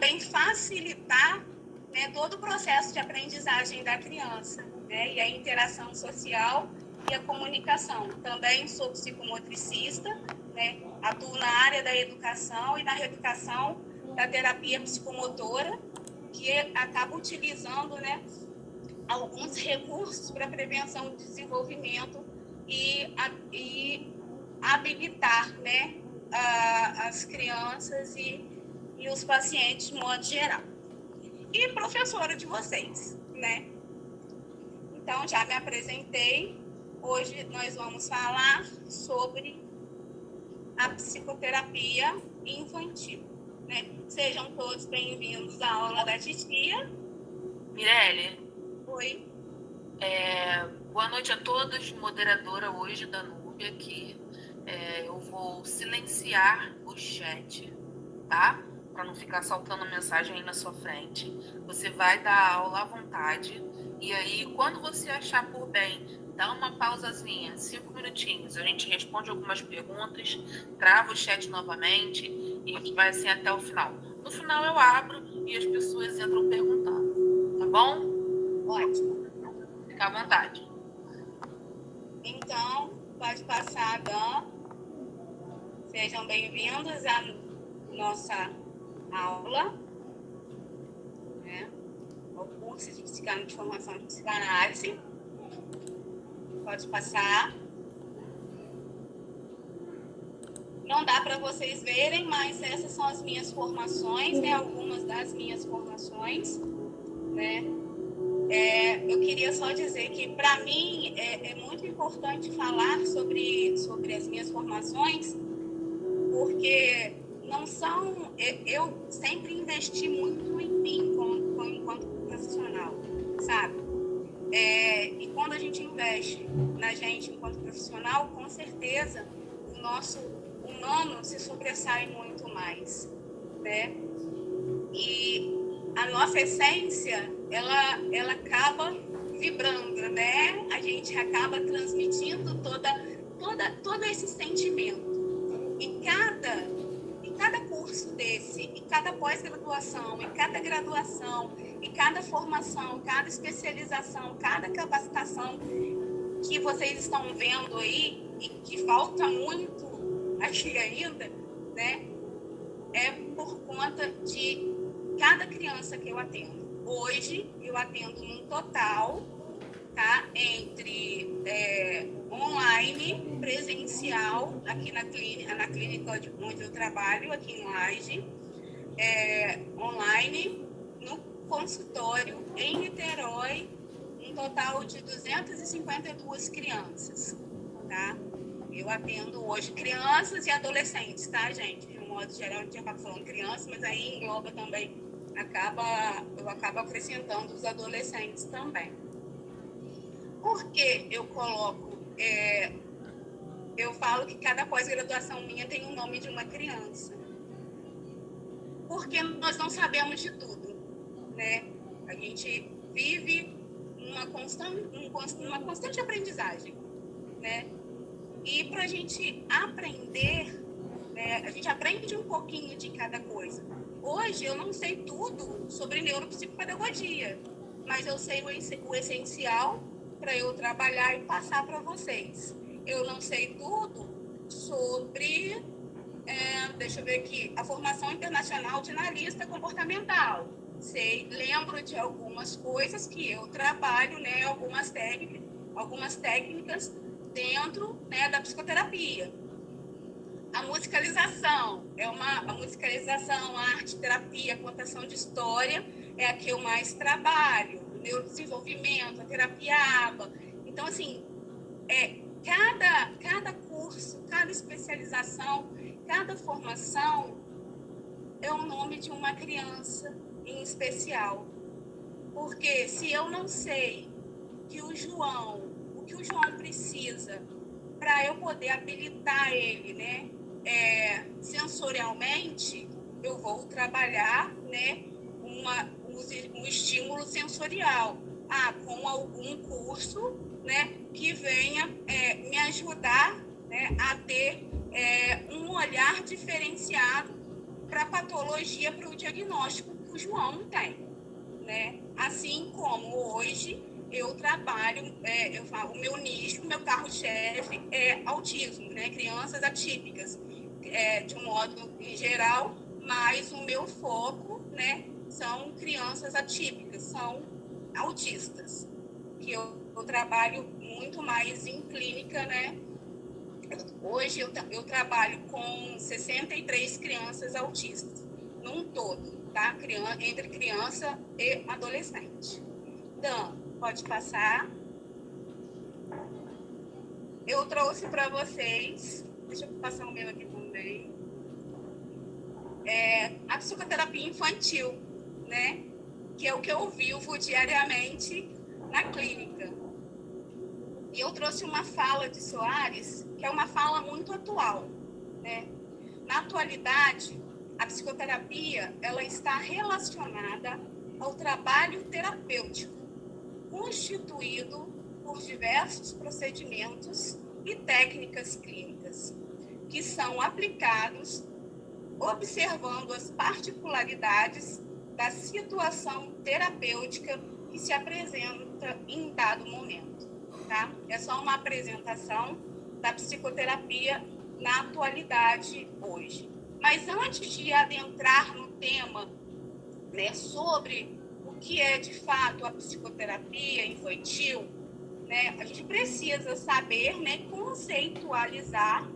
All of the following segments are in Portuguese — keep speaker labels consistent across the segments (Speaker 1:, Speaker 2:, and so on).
Speaker 1: também facilitar, né, todo o processo de aprendizagem da criança, né, e a interação social e a comunicação. Também sou psicomotricista, né, atuo na área da educação e na reeducação da terapia psicomotora, que acaba utilizando, né, alguns recursos para prevenção do desenvolvimento e habilitar, né, as crianças e os pacientes de modo geral. E professora de vocês, né? Então, já me apresentei. Hoje nós vamos falar sobre a psicoterapia infantil, né? Sejam todos bem-vindos à aula da titia.
Speaker 2: Mirelle.
Speaker 1: Oi.
Speaker 2: Boa noite a todos, moderadora hoje da Núbia aqui. Eu vou silenciar o chat, tá? Para não ficar saltando mensagem aí na sua frente. Você vai dar aula à vontade. E aí, quando você achar por bem, dá uma pausazinha, 5 minutinhos. A gente responde algumas perguntas, trava o chat novamente e vai assim até o final. No final eu abro e as pessoas entram perguntando, tá bom?
Speaker 1: Ótimo.
Speaker 2: Fica à vontade.
Speaker 1: Então, pode passar, Dan. Sejam bem-vindos à nossa aula, né? O curso de formação de psicanálise. Pode passar. Não dá para vocês verem, mas essas são as minhas formações, né? Algumas das minhas formações, né? Eu queria só dizer que, para mim, é muito importante falar sobre as minhas formações, porque não são... Eu sempre investi muito em mim enquanto profissional, sabe? E quando a gente investe na gente enquanto profissional, com certeza o nosso humano se sobressai muito mais, né? E a nossa essência, ela acaba vibrando, né? A gente acaba transmitindo todo esse sentimento. E cada curso desse, e cada pós-graduação, e cada graduação, e cada formação, cada especialização, cada capacitação que vocês estão vendo aí, e que falta muito aqui ainda, né? É por conta de cada criança que eu atendo. Hoje, eu atendo num total, tá? Entre online, presencial, aqui na clínica onde eu trabalho, aqui em Laje, online, no consultório, em Niterói, um total de 252 crianças, tá? Eu atendo hoje crianças e adolescentes, tá, gente? De um modo geral, a gente acaba falando crianças, mas aí engloba também, eu acabo acrescentando os adolescentes também. Por que eu coloco... eu falo que cada pós-graduação minha tem o nome de uma criança. Porque nós não sabemos de tudo, né? A gente vive uma constante aprendizagem, né? E para a gente aprender, né, a gente aprende um pouquinho de cada coisa. Hoje eu não sei tudo sobre neuropsicopedagogia, mas eu sei o essencial para eu trabalhar e passar para vocês. Eu não sei tudo sobre, deixa eu ver aqui, a formação internacional de analista comportamental. Lembro de algumas coisas que eu trabalho, né, algumas técnicas dentro, né, da psicoterapia. A musicalização, a musicalização, a arte terapia, a contação de história é a que eu mais trabalho, o neurodesenvolvimento, a terapia ABA. Então, assim, cada curso, cada especialização, cada formação é o nome de uma criança em especial. Porque se eu não sei o que o João precisa para eu poder habilitar ele, né, sensorialmente, eu vou trabalhar, né, um estímulo sensorial, com algum curso, né, que venha me ajudar, né, a ter um olhar diferenciado para a patologia, para o diagnóstico o João tem, né? Assim como hoje eu trabalho, o meu nicho, o meu carro-chefe é autismo, né? Crianças atípicas, de um modo em geral, mas o meu foco, né, são crianças atípicas, são autistas, que eu trabalho muito mais em clínica, né? Hoje eu trabalho com 63 crianças autistas, num todo, tá? Entre criança e adolescente. Dan, pode passar. Eu trouxe para vocês, deixa eu passar o meu aqui também, a psicoterapia infantil, né? Que é o que eu vivo diariamente na clínica. E eu trouxe uma fala de Soares, que é uma fala muito atual, né? Na atualidade, a psicoterapia ela está relacionada ao trabalho terapêutico, constituído por diversos procedimentos e técnicas clínicas, que são aplicados observando as particularidades da situação terapêutica que se apresenta em dado momento. Tá? É só uma apresentação da psicoterapia na atualidade hoje. Mas antes de adentrar no tema, né, sobre o que é de fato a psicoterapia infantil, né, a gente precisa saber, né, conceitualizar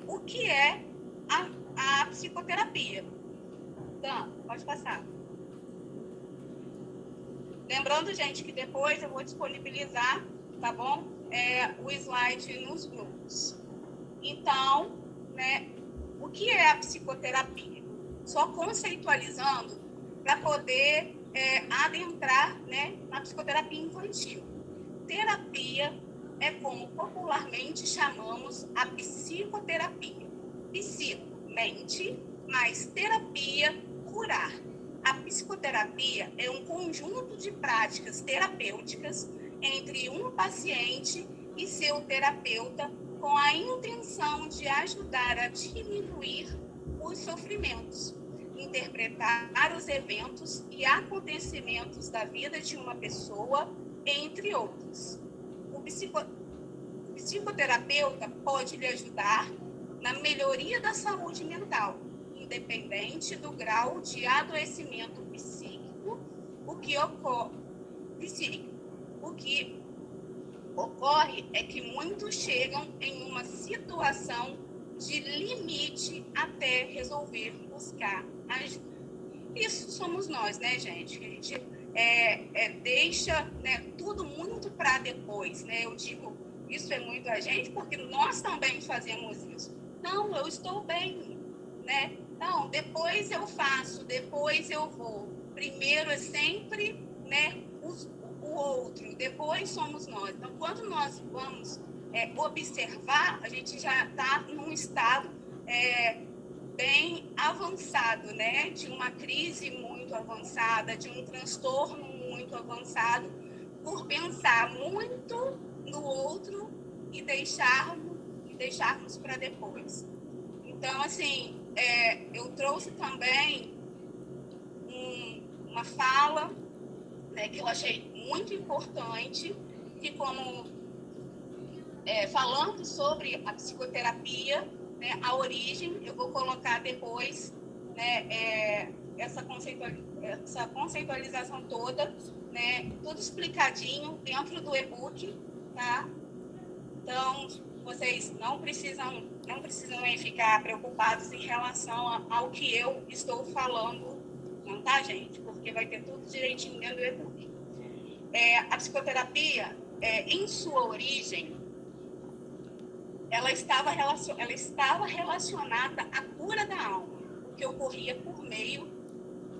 Speaker 1: o que é a psicoterapia. Então, pode passar. Lembrando, gente, que depois eu vou disponibilizar, tá bom? O slide nos grupos. Então, né, o que é a psicoterapia? Só conceitualizando para poder adentrar, né, na psicoterapia infantil. Terapia é como popularmente chamamos a psicoterapia. Psico, mente, mais terapia, curar. A psicoterapia é um conjunto de práticas terapêuticas entre um paciente e seu terapeuta com a intenção de ajudar a diminuir os sofrimentos, interpretar os eventos e acontecimentos da vida de uma pessoa, entre outros. O psicoterapeuta pode lhe ajudar na melhoria da saúde mental, independente do grau de adoecimento psíquico, o que ocorre é que muitos chegam em uma situação de limite até resolver buscar ajuda. Isso somos nós, né, gente? A gente deixa, né, tudo muito para depois, né? Eu digo, isso é muito a gente, porque nós também fazemos isso. Não, eu estou bem, né? Não, depois eu faço, depois eu vou. Primeiro é sempre, né, o outro, depois somos nós. Então, quando nós vamos observar, a gente já está num estado bem avançado, né? De uma crise muito avançada, de um transtorno muito avançado, por pensar muito no outro e deixarmos para depois. Então, assim, eu trouxe também uma fala, né, que eu achei muito importante, que falando sobre a psicoterapia, né, a origem, eu vou colocar depois, né, essa conceitualização toda, né, tudo explicadinho dentro do e-book, tá? Então, vocês não precisam ficar preocupados em relação ao que eu estou falando, não, tá, gente? Porque vai ter tudo direitinho dentro do e-book. A psicoterapia, em sua origem, ela estava relacionada à cura da alma, o que ocorria por meio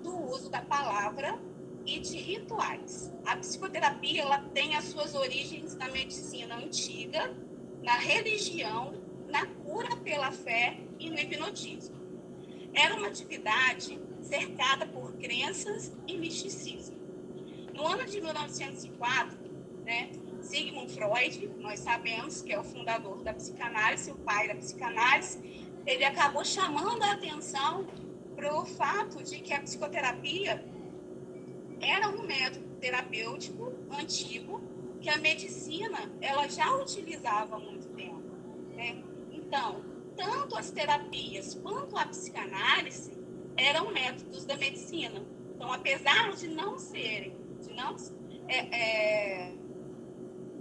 Speaker 1: do uso da palavra e de rituais. A psicoterapia ela tem as suas origens na medicina antiga, na religião, na cura pela fé e no hipnotismo. Era uma atividade cercada por crenças e misticismo. No ano de 1904, né, Sigmund Freud, nós sabemos que é o fundador da psicanálise, o pai da psicanálise, ele acabou chamando a atenção pro fato de que a psicoterapia era um método terapêutico antigo que a medicina ela já utilizava há muito tempo, né? Então, tanto as terapias quanto a psicanálise eram métodos da medicina. Então, apesar de não serem,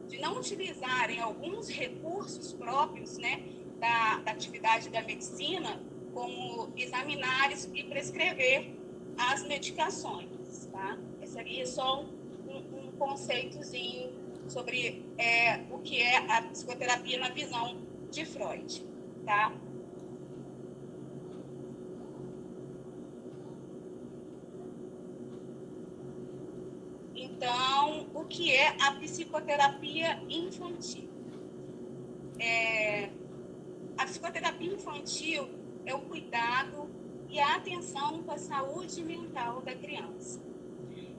Speaker 1: de não utilizarem alguns recursos próprios, né, da atividade da medicina, como examinar e prescrever as medicações, tá? Esse aqui é só um conceitozinho sobre o que é a psicoterapia na visão de Freud, tá? Então, o que é a psicoterapia infantil? A psicoterapia infantil é o cuidado e a atenção com a saúde mental da criança.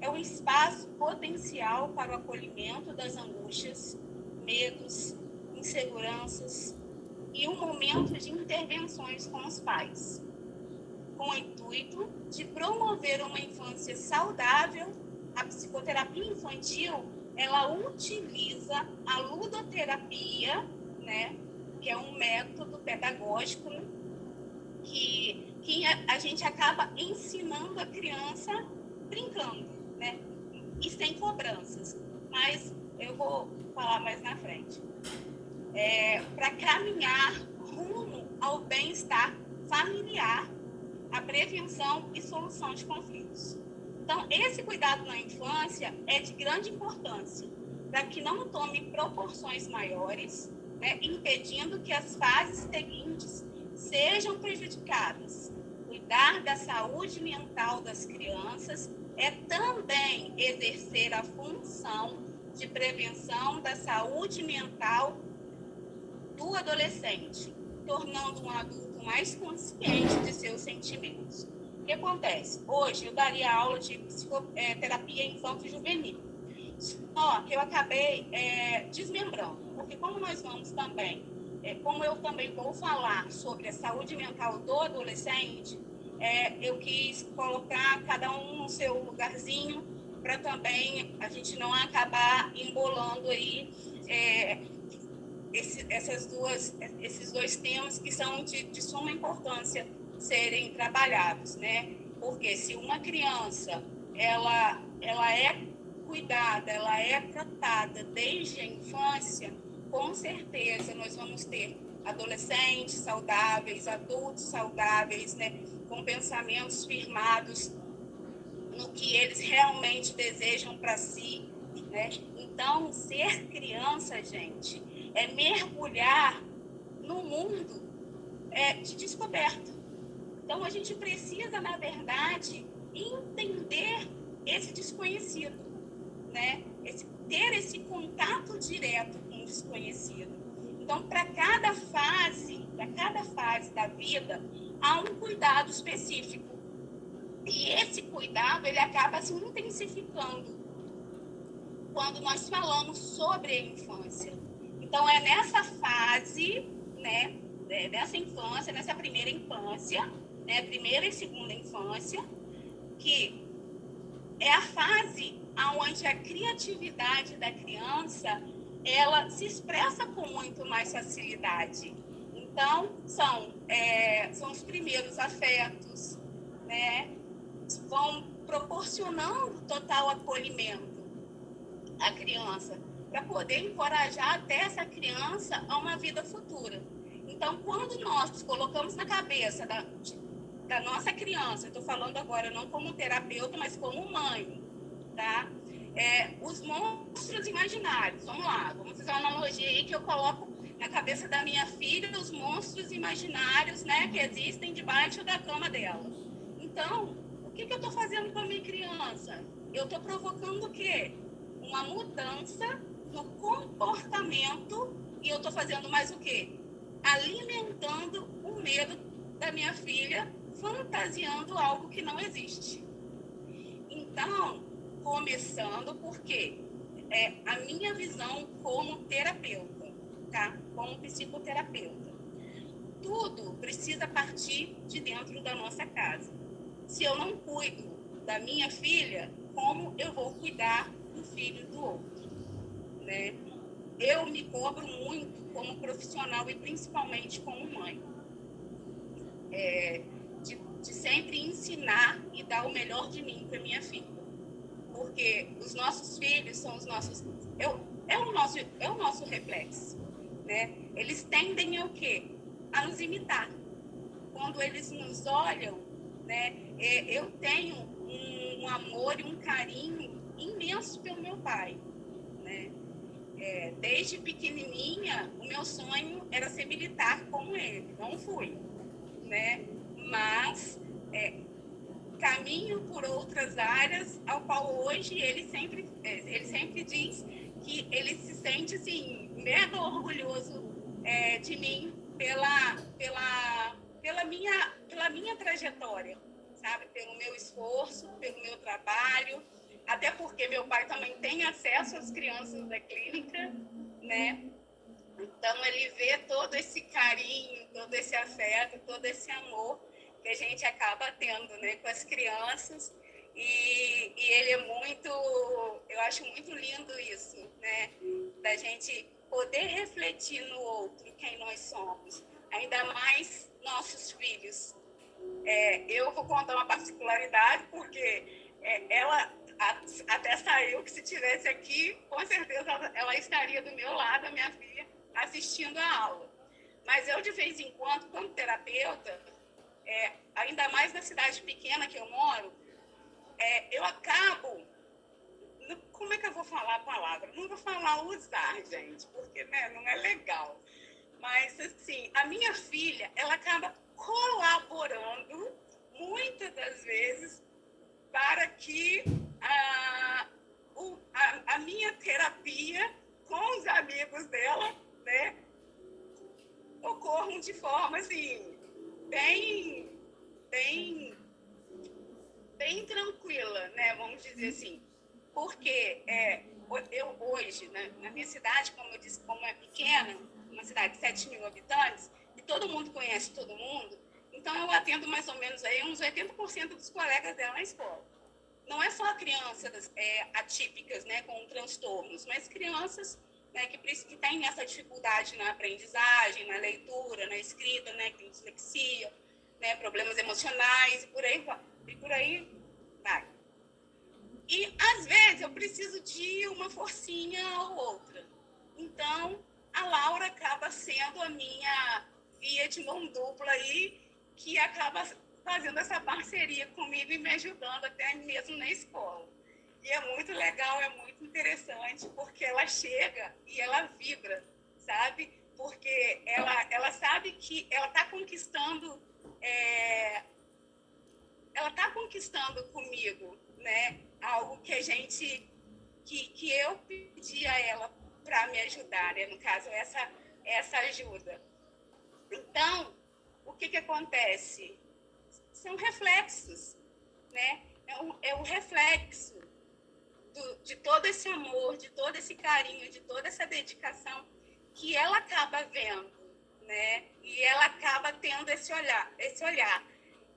Speaker 1: É um espaço potencial para o acolhimento das angústias, medos, inseguranças e um momento de intervenções com os pais, com o intuito de promover uma infância saudável. A psicoterapia infantil, ela utiliza a ludoterapia, né, que é um método pedagógico que a gente acaba ensinando a criança brincando, né, e sem cobranças. Mas eu vou falar mais na frente. Para caminhar rumo ao bem-estar familiar, a prevenção e solução de conflitos. Então, esse cuidado na infância é de grande importância para que não tome proporções maiores, né, impedindo que as fases seguintes sejam prejudicadas. Cuidar da saúde mental das crianças é também exercer a função de prevenção da saúde mental do adolescente, tornando um adulto mais consciente de seus sentimentos. O que acontece? Hoje eu daria aula de psicoterapia infanto-juvenil, só que eu acabei desmembrando, porque como nós vamos também, como eu também vou falar sobre a saúde mental do adolescente, eu quis colocar cada um no seu lugarzinho, para também a gente não acabar embolando aí esses dois temas que são de suma importância serem trabalhados, né? Porque se uma criança ela é cuidada, ela é tratada desde a infância, com certeza nós vamos ter adolescentes saudáveis, adultos saudáveis, né? Com pensamentos firmados no que eles realmente desejam para si, né? Então, ser criança, gente, é mergulhar no mundo de descoberta. Então, a gente precisa, na verdade, entender esse desconhecido, né? Ter esse contato direto com o desconhecido. Então, para cada fase da vida, há um cuidado específico. E esse cuidado, ele acaba se intensificando quando nós falamos sobre a infância. Então, é nessa fase, né, nessa infância, nessa primeira infância, né, primeira e segunda infância, que é a fase onde a criatividade da criança, ela se expressa com muito mais facilidade. Então, são os primeiros afetos, né, vão proporcionando total acolhimento à criança, para poder encorajar até essa criança a uma vida futura. Então, quando nós colocamos na cabeça da nossa criança, eu estou falando agora não como terapeuta, mas como mãe, tá? Os monstros imaginários, vamos lá, vamos fazer uma analogia aí que eu coloco na cabeça da minha filha os monstros imaginários, né, que existem debaixo da cama dela. Então, o que eu estou fazendo com a minha criança? Eu estou provocando o quê? Uma mudança no comportamento, e eu estou fazendo mais o quê? Alimentando o medo da minha filha, fantasiando algo que não existe. Então, começando porque a minha visão como terapeuta, tá? Como psicoterapeuta. Tudo precisa partir de dentro da nossa casa. se eu não cuido da minha filha, como eu vou cuidar do filho do outro, né? Eu me cobro muito como profissional e principalmente como mãe, de sempre ensinar e dar o melhor de mim para minha filha, porque os nossos filhos são os nossos, é o nosso reflexo, né? Eles tendem a o quê? A nos imitar. Quando eles nos olham, né? Eu tenho um amor e um carinho imenso pelo meu pai, né? Desde pequenininha, o meu sonho era ser militar como ele. Não fui, né? Mas caminho por outras áreas, ao qual hoje ele sempre diz que ele se sente assim mega orgulhoso de mim pela minha trajetória, sabe? Pelo meu esforço, pelo meu trabalho, até porque meu pai também tem acesso às crianças da clínica, né? Então ele vê todo esse carinho, todo esse afeto, todo esse amor que a gente acaba tendo, né, com as crianças, e ele é muito, eu acho muito lindo isso, né, da gente poder refletir no outro quem nós somos, ainda mais nossos filhos. Eu vou contar uma particularidade, porque ela até saiu, que se tivesse aqui, com certeza ela estaria do meu lado, a minha filha, assistindo a aula. Mas eu, de vez em quando, como terapeuta, ainda mais na cidade pequena que eu moro, eu acabo... Como é que eu vou falar a palavra? Não vou falar usar, gente, porque, né, não é legal. Mas, assim, a minha filha, ela acaba colaborando, muitas das vezes, para que a minha terapia com os amigos dela, né, ocorram de forma, assim, bem, bem, bem tranquila, né, vamos dizer assim. Porque eu hoje, né, na minha cidade, como eu disse, como é pequena, uma cidade de 7 mil habitantes, e todo mundo conhece todo mundo, então eu atendo mais ou menos aí uns 80% dos colegas dela na escola. Não é só crianças atípicas, né, com transtornos, mas crianças, né, que têm essa dificuldade na aprendizagem, na leitura, na escrita, né, com dislexia, né, problemas emocionais, e por aí vai. E, às vezes, eu preciso de uma forcinha ou outra. Então, a Laura acaba sendo a minha via de mão dupla aí, que acaba fazendo essa parceria comigo e me ajudando até mesmo na escola. E é muito legal, é muito interessante, porque ela chega e ela vibra, sabe? Porque ela sabe que ela está conquistando... ela está conquistando comigo, né? Algo que a gente, que eu pedi a ela para me ajudar, né? No caso, essa ajuda. Então, o que acontece? São reflexos, né? É um reflexo de todo esse amor, de todo esse carinho, de toda essa dedicação que ela acaba vendo, né? E ela acaba tendo esse olhar.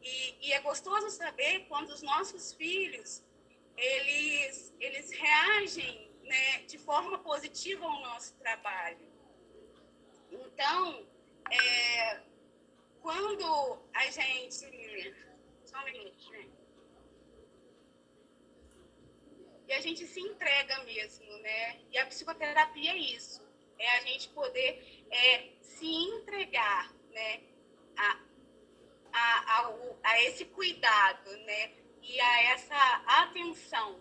Speaker 1: E é gostoso saber quando os nossos filhos, eles reagem, né, de forma positiva ao nosso trabalho. Então, quando a gente... Só um minuto, né? E a gente se entrega mesmo, né? E a psicoterapia é isso. É a gente poder se entregar, né? A esse cuidado, né? E a essa atenção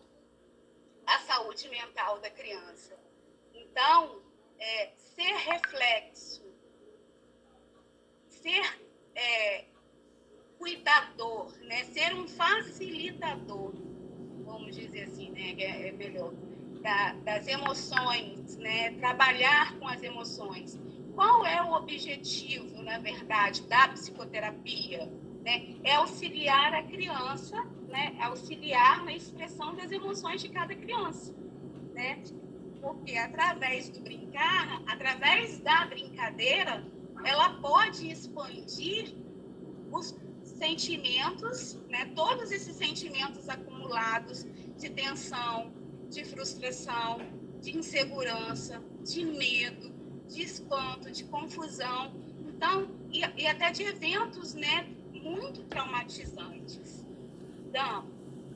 Speaker 1: à saúde mental da criança. Então, ser reflexo, ser cuidador, né? Ser um facilitador, vamos dizer assim, né? É melhor, das emoções, né? Trabalhar com as emoções. Qual é o objetivo, na verdade, da psicoterapia? Né? É auxiliar a criança, né? Auxiliar na expressão das emoções de cada criança, né? Porque através do brincar, através da brincadeira, ela pode expandir os sentimentos, né? Todos esses sentimentos acumulados de tensão, de frustração, de insegurança, de medo, de espanto, de confusão, então, e até de eventos, né, muito traumatizantes. Então,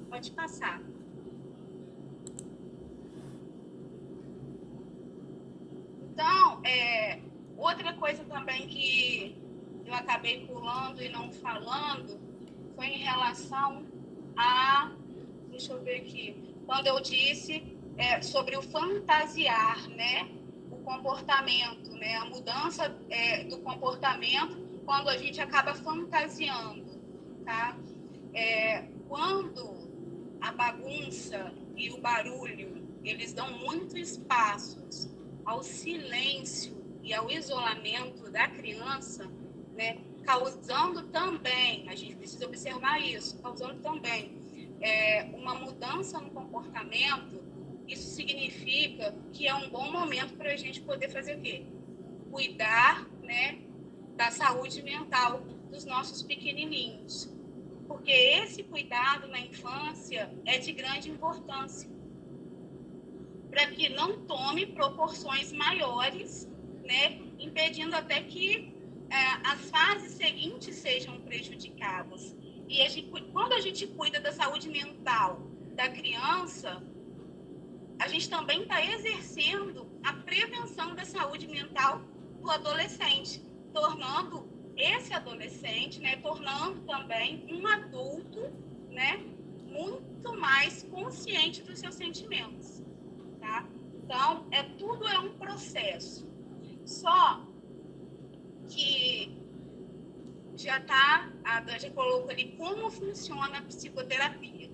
Speaker 1: pode passar. Então, outra coisa também que eu acabei pulando e não falando foi em relação a, deixa eu ver aqui, quando eu disse sobre o fantasiar, né, o comportamento, né, a mudança do comportamento quando a gente acaba fantasiando, tá? Quando a bagunça e o barulho, eles dão muito espaços ao silêncio e ao isolamento da criança, né, causando também, a gente precisa observar isso, causando também uma mudança no comportamento. Isso significa que é um bom momento para a gente poder fazer o quê? Cuidar, né, da saúde mental dos nossos pequenininhos. Porque esse cuidado na infância é de grande importância, para que não tome proporções maiores, né, impedindo até que as fases seguintes sejam prejudicadas. E quando a gente cuida da saúde mental da criança, a gente também está exercendo a prevenção da saúde mental do adolescente, tornando esse adolescente, né, tornando também um adulto, né, muito mais consciente dos seus sentimentos, tá? Então, tudo é um processo. Só que a Dan já colocou ali como funciona a psicoterapia.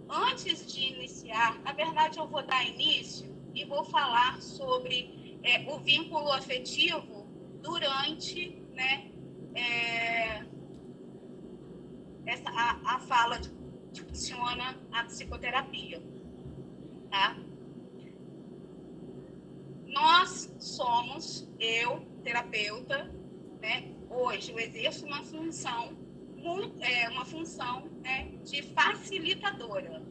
Speaker 1: Antes de iniciar, na verdade, eu vou dar início e vou falar sobre o vínculo afetivo durante, né, a fala de que funciona a psicoterapia, tá? Nós somos, eu, terapeuta, né, hoje eu exerço uma função de facilitadora.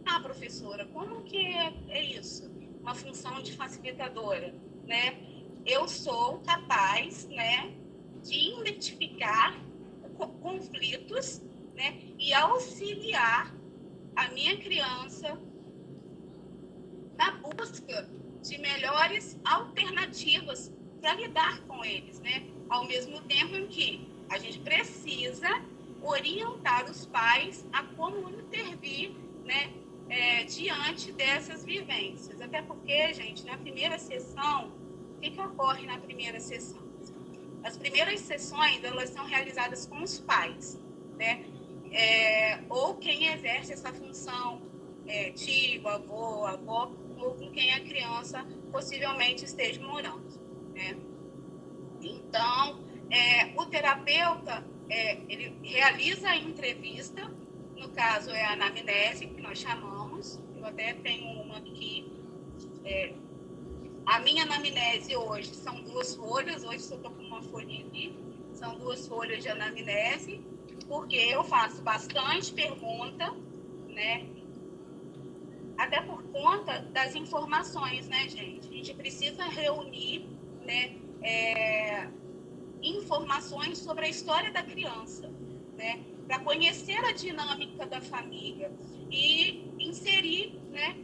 Speaker 1: Ah, professora, como que é isso? Uma função de facilitadora, né? Eu sou capaz, né, de identificar conflitos, né, e auxiliar a minha criança na busca de melhores alternativas para lidar com eles, né? Ao mesmo tempo em que a gente precisa orientar os pais a como intervir, né, diante dessas vivências. Até porque, gente, na primeira sessão, o que ocorre na primeira sessão? As primeiras sessões, elas são realizadas com os pais, né? Ou quem exerce essa função, tio, avó, ou com quem a criança possivelmente esteja morando, né? Então, o terapeuta, ele realiza a entrevista, no caso é a anamnese, que nós chamamos. Eu até tenho uma aqui. A minha anamnese hoje são 2 folhas, hoje eu estou com uma folhinha aqui, são 2 folhas de anamnese, porque eu faço bastante pergunta, né? Até por conta das informações, né, gente? A gente precisa reunir, né, informações sobre a história da criança, né, para conhecer a dinâmica da família e inserir, né,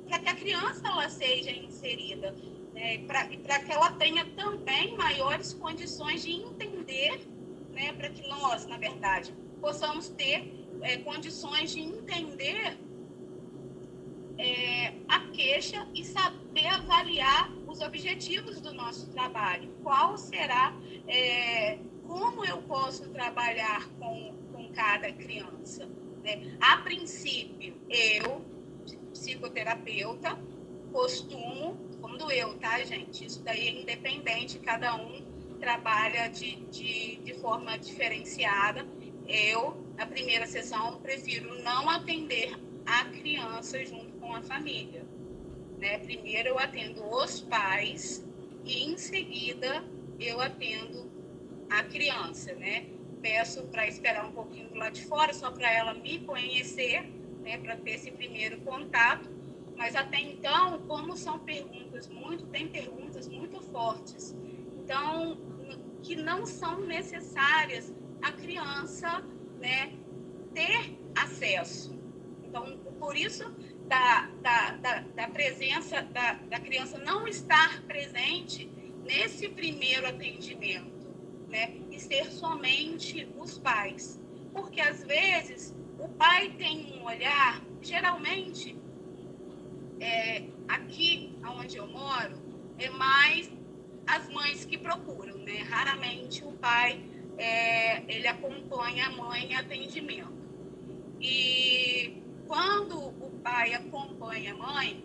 Speaker 1: para que a criança ela seja inserida, né, para que ela tenha também maiores condições de entender, né, para que nós, na verdade, possamos ter condições de entender a queixa e saber avaliar os objetivos do nosso trabalho. Qual será, como eu posso trabalhar com cada criança, né? A princípio, eu, psicoterapeuta, costumo, quando eu, tá, gente? Isso daí é independente, cada um trabalha de forma diferenciada. Eu, na primeira sessão, prefiro não atender a criança junto com a família, né? Primeiro eu atendo os pais e em seguida eu atendo a criança, né? peço para esperar um pouquinho do lado de fora, só para ela me conhecer, né, para ter esse primeiro contato. Mas até então, como são tem perguntas muito fortes, então, que não são necessárias a criança, né, ter acesso. Então, por isso, da presença da criança não estar presente nesse primeiro atendimento, né, e ser somente os pais. Porque, às vezes, o pai tem um olhar, geralmente, aqui onde eu moro, é mais as mães que procuram, né? Raramente o pai, ele acompanha a mãe em atendimento. E quando o pai acompanha a mãe,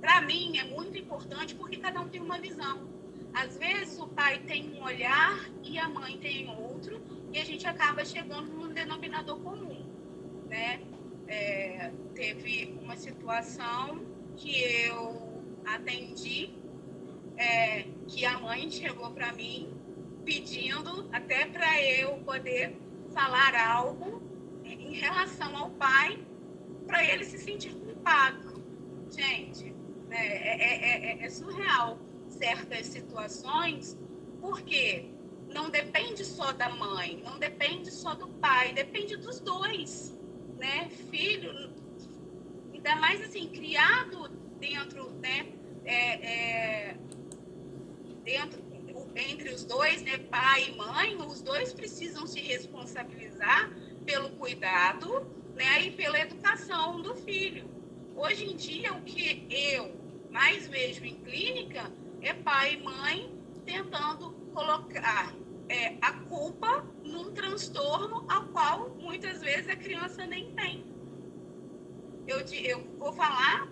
Speaker 1: para mim é muito importante porque cada um tem uma visão. Às vezes o pai tem um olhar e a mãe tem outro, e a gente acaba chegando num denominador comum, né? Teve uma situação que eu atendi, que a mãe chegou para mim pedindo até para eu poder falar algo em relação ao pai, para ele se sentir culpado. Gente, é surreal certas situações, porque não depende só da mãe, não depende só do pai, depende dos dois, né? Filho, ainda mais assim, criado dentro, né? Entre os dois, né, pai e mãe, os dois precisam se responsabilizar pelo cuidado, né, e pela educação do filho. Hoje em dia, o que eu mais vejo em clínica é pai e mãe tentando colocar a culpa num transtorno ao qual muitas vezes a criança nem tem. Eu vou falar,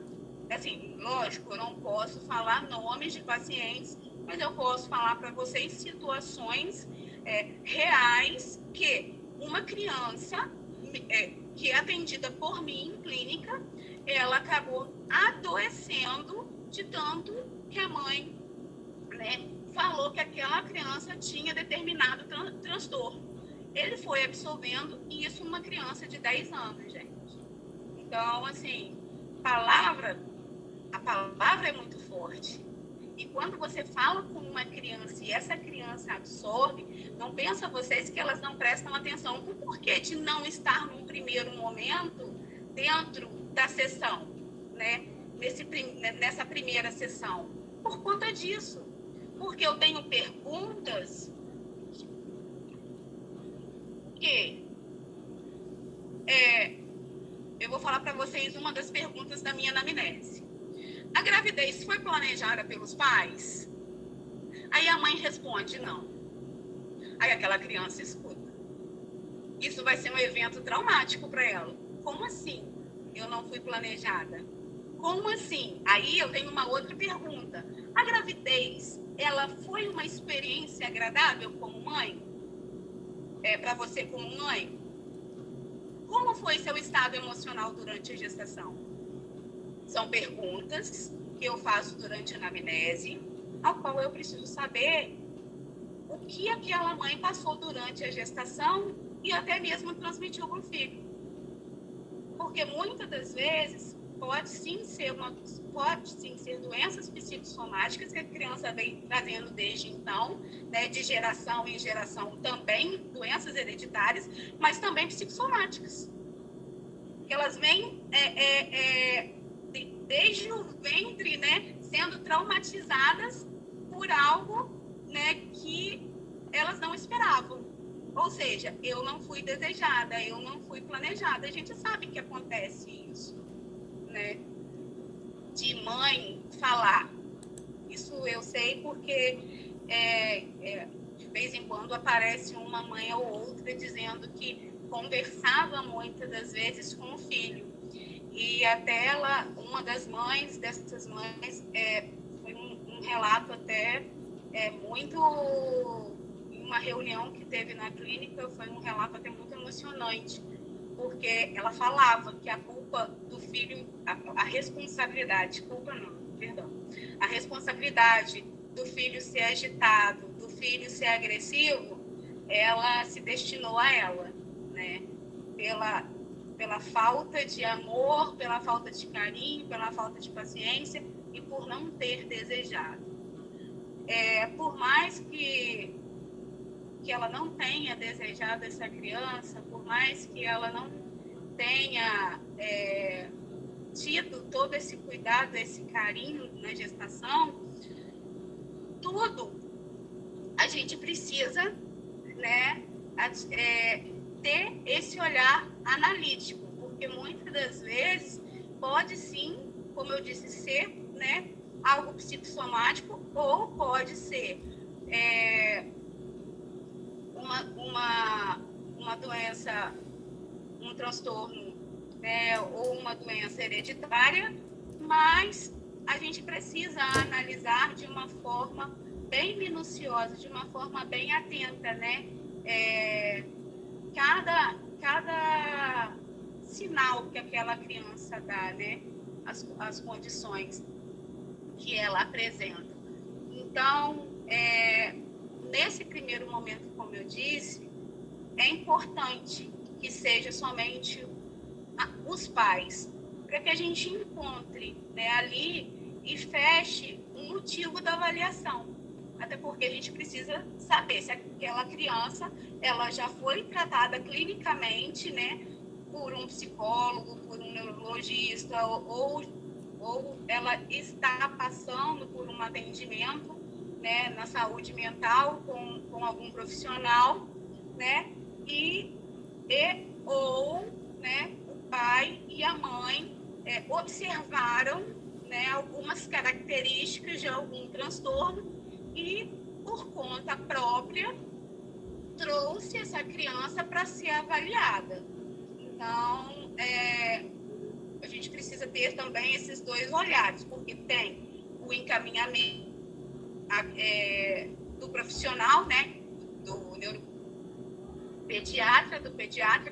Speaker 1: assim, lógico, eu não posso falar nomes de pacientes, mas eu posso falar para vocês situações reais que uma criança que é atendida por mim em clínica, ela acabou adoecendo de tanto que a mãe, né, falou que aquela criança tinha determinado transtorno. Ele foi absorvendo isso numa criança de 10 anos, gente. Então, assim, a palavra é muito forte. E quando você fala com uma criança e essa criança absorve, não pensa vocês que elas não prestam atenção. O porquê de não estar num primeiro momento dentro da sessão, né? Nessa primeira sessão? Por conta disso. Porque eu tenho perguntas que eu vou falar para vocês uma das perguntas da minha anamnese. A gravidez foi planejada pelos pais? Aí a mãe responde, não. Aí aquela criança escuta. Isso vai ser um evento traumático para ela. Como assim? Eu não fui planejada. Como assim? Aí eu tenho uma outra pergunta. A gravidez, ela foi uma experiência agradável como mãe? Para você como mãe? Como foi seu estado emocional durante a gestação? São perguntas que eu faço durante a anamnese, ao qual eu preciso saber o que aquela mãe passou durante a gestação e até mesmo transmitiu para o filho. Porque muitas das vezes pode sim ser doenças psicossomáticas que a criança vem trazendo desde então, né, de geração em geração, também doenças hereditárias, mas também psicossomáticas. Elas vêm desde o ventre, né, sendo traumatizadas por algo, né, que elas não esperavam. Ou seja, eu não fui desejada, eu não fui planejada. A gente sabe que acontece isso, né? De mãe falar. Isso eu sei porque de vez em quando aparece uma mãe ou outra dizendo que conversava muitas das vezes com o filho. E até uma das mães, dessas mães, foi um relato até muito... Em uma reunião que teve na clínica, foi um relato até muito emocionante, porque ela falava que a culpa do filho, a responsabilidade, culpa não, perdão, a responsabilidade do filho ser agitado, do filho ser agressivo, ela se destinou a ela, né? Pela falta de amor, pela falta de carinho, pela falta de paciência e por não ter desejado. Por mais que ela não tenha desejado essa criança, por mais que ela não tenha tido todo esse cuidado, esse carinho na gestação, tudo a gente precisa, né, ter esse olhar analítico, porque muitas das vezes pode sim, como eu disse, ser, né, algo psicossomático, ou pode ser uma doença, um transtorno, né, ou uma doença hereditária, mas a gente precisa analisar de uma forma bem minuciosa, de uma forma bem atenta, né? Cada sinal que aquela criança dá, né? As condições que ela apresenta. Então, nesse primeiro momento, como eu disse, é importante que seja somente os pais, para que a gente encontre, né, ali e feche um motivo da avaliação. Até porque a gente precisa saber se aquela criança ela já foi tratada clinicamente, né, por um psicólogo, por um neurologista, ou ela está passando por um atendimento, né, na saúde mental com algum profissional, né, ou, né, o pai e a mãe observaram, né, algumas características de algum transtorno e, por conta própria, trouxe essa criança para ser avaliada. Então, a gente precisa ter também esses dois olhares, porque tem o encaminhamento do profissional, né, do pediatra,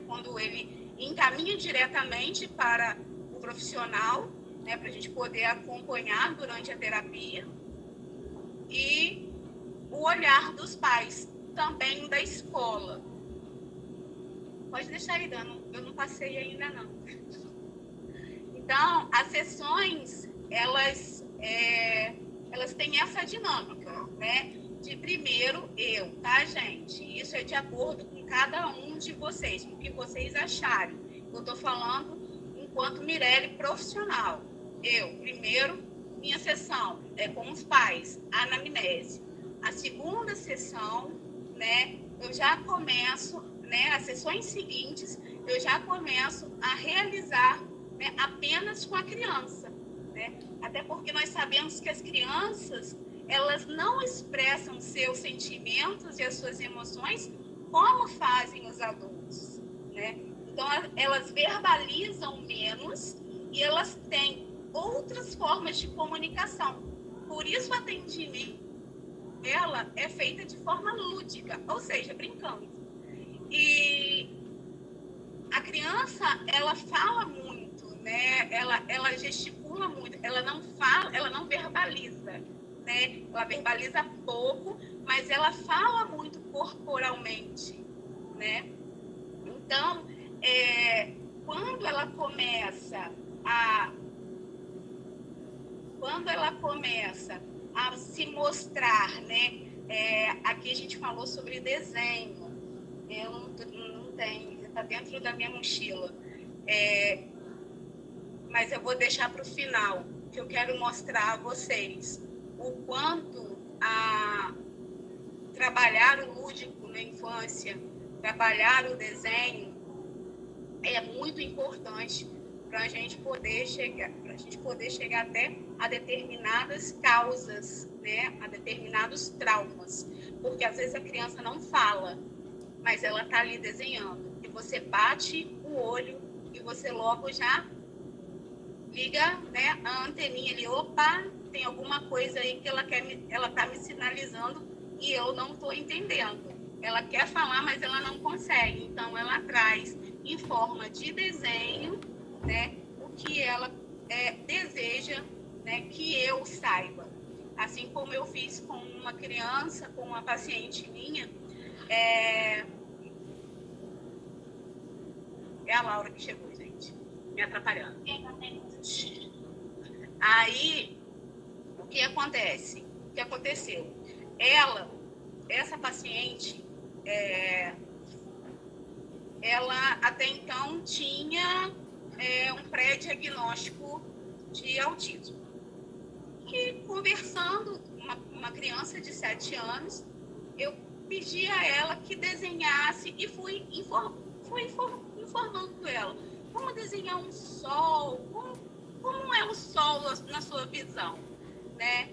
Speaker 1: quando ele encaminha diretamente para o profissional, né, para a gente poder acompanhar durante a terapia, e o olhar dos pais, também da escola. Pode deixar aí, Dana, eu não passei ainda não. Então, as sessões, elas têm essa dinâmica, né? De primeiro eu, tá, gente? Isso é de acordo com cada um de vocês, o que vocês acharem. Eu estou falando enquanto Mirelle profissional. Eu, primeiro, minha sessão é com os pais, anamnese. A segunda sessão, né, eu já começo, né, as sessões seguintes, eu já começo a realizar, né, apenas com a criança, né? Até porque nós sabemos que as crianças, elas não expressam seus sentimentos e as suas emoções como fazem os adultos, né? Então, elas verbalizam menos e elas têm outras formas de comunicação. Por isso, o atendimento ela é feita de forma lúdica, ou seja, brincando. E a criança, ela fala muito, né? Ela gesticula muito, ela não fala, ela não verbaliza, né? Ela verbaliza pouco, mas ela fala muito corporalmente, né? Então, quando ela começa a se mostrar, né? Aqui a gente falou sobre desenho, eu não tenho, está dentro da minha mochila, mas eu vou deixar para o final, que eu quero mostrar a vocês o quanto trabalhar o lúdico na infância, trabalhar o desenho é muito importante para a gente poder chegar até a determinadas causas, né, a determinados traumas, porque às vezes a criança não fala, mas ela está ali desenhando, e você bate o olho e você logo já liga, né, a anteninha ali, opa, tem alguma coisa aí que ela está me sinalizando e eu não estou entendendo. Ela quer falar, mas ela não consegue, então ela traz em forma de desenho, né, o que ela deseja, né, que eu saiba. assim como eu fiz com uma criança, com uma paciente minha. É a Laura que chegou, gente, me atrapalhando. Aí, o que acontece? O que aconteceu? Essa paciente, ela até então tinha um pré-diagnóstico de autismo. E conversando, uma criança de 7 anos, eu pedi a ela que desenhasse e fui informando ela. Como desenhar um sol? Como é o sol na sua visão? Né?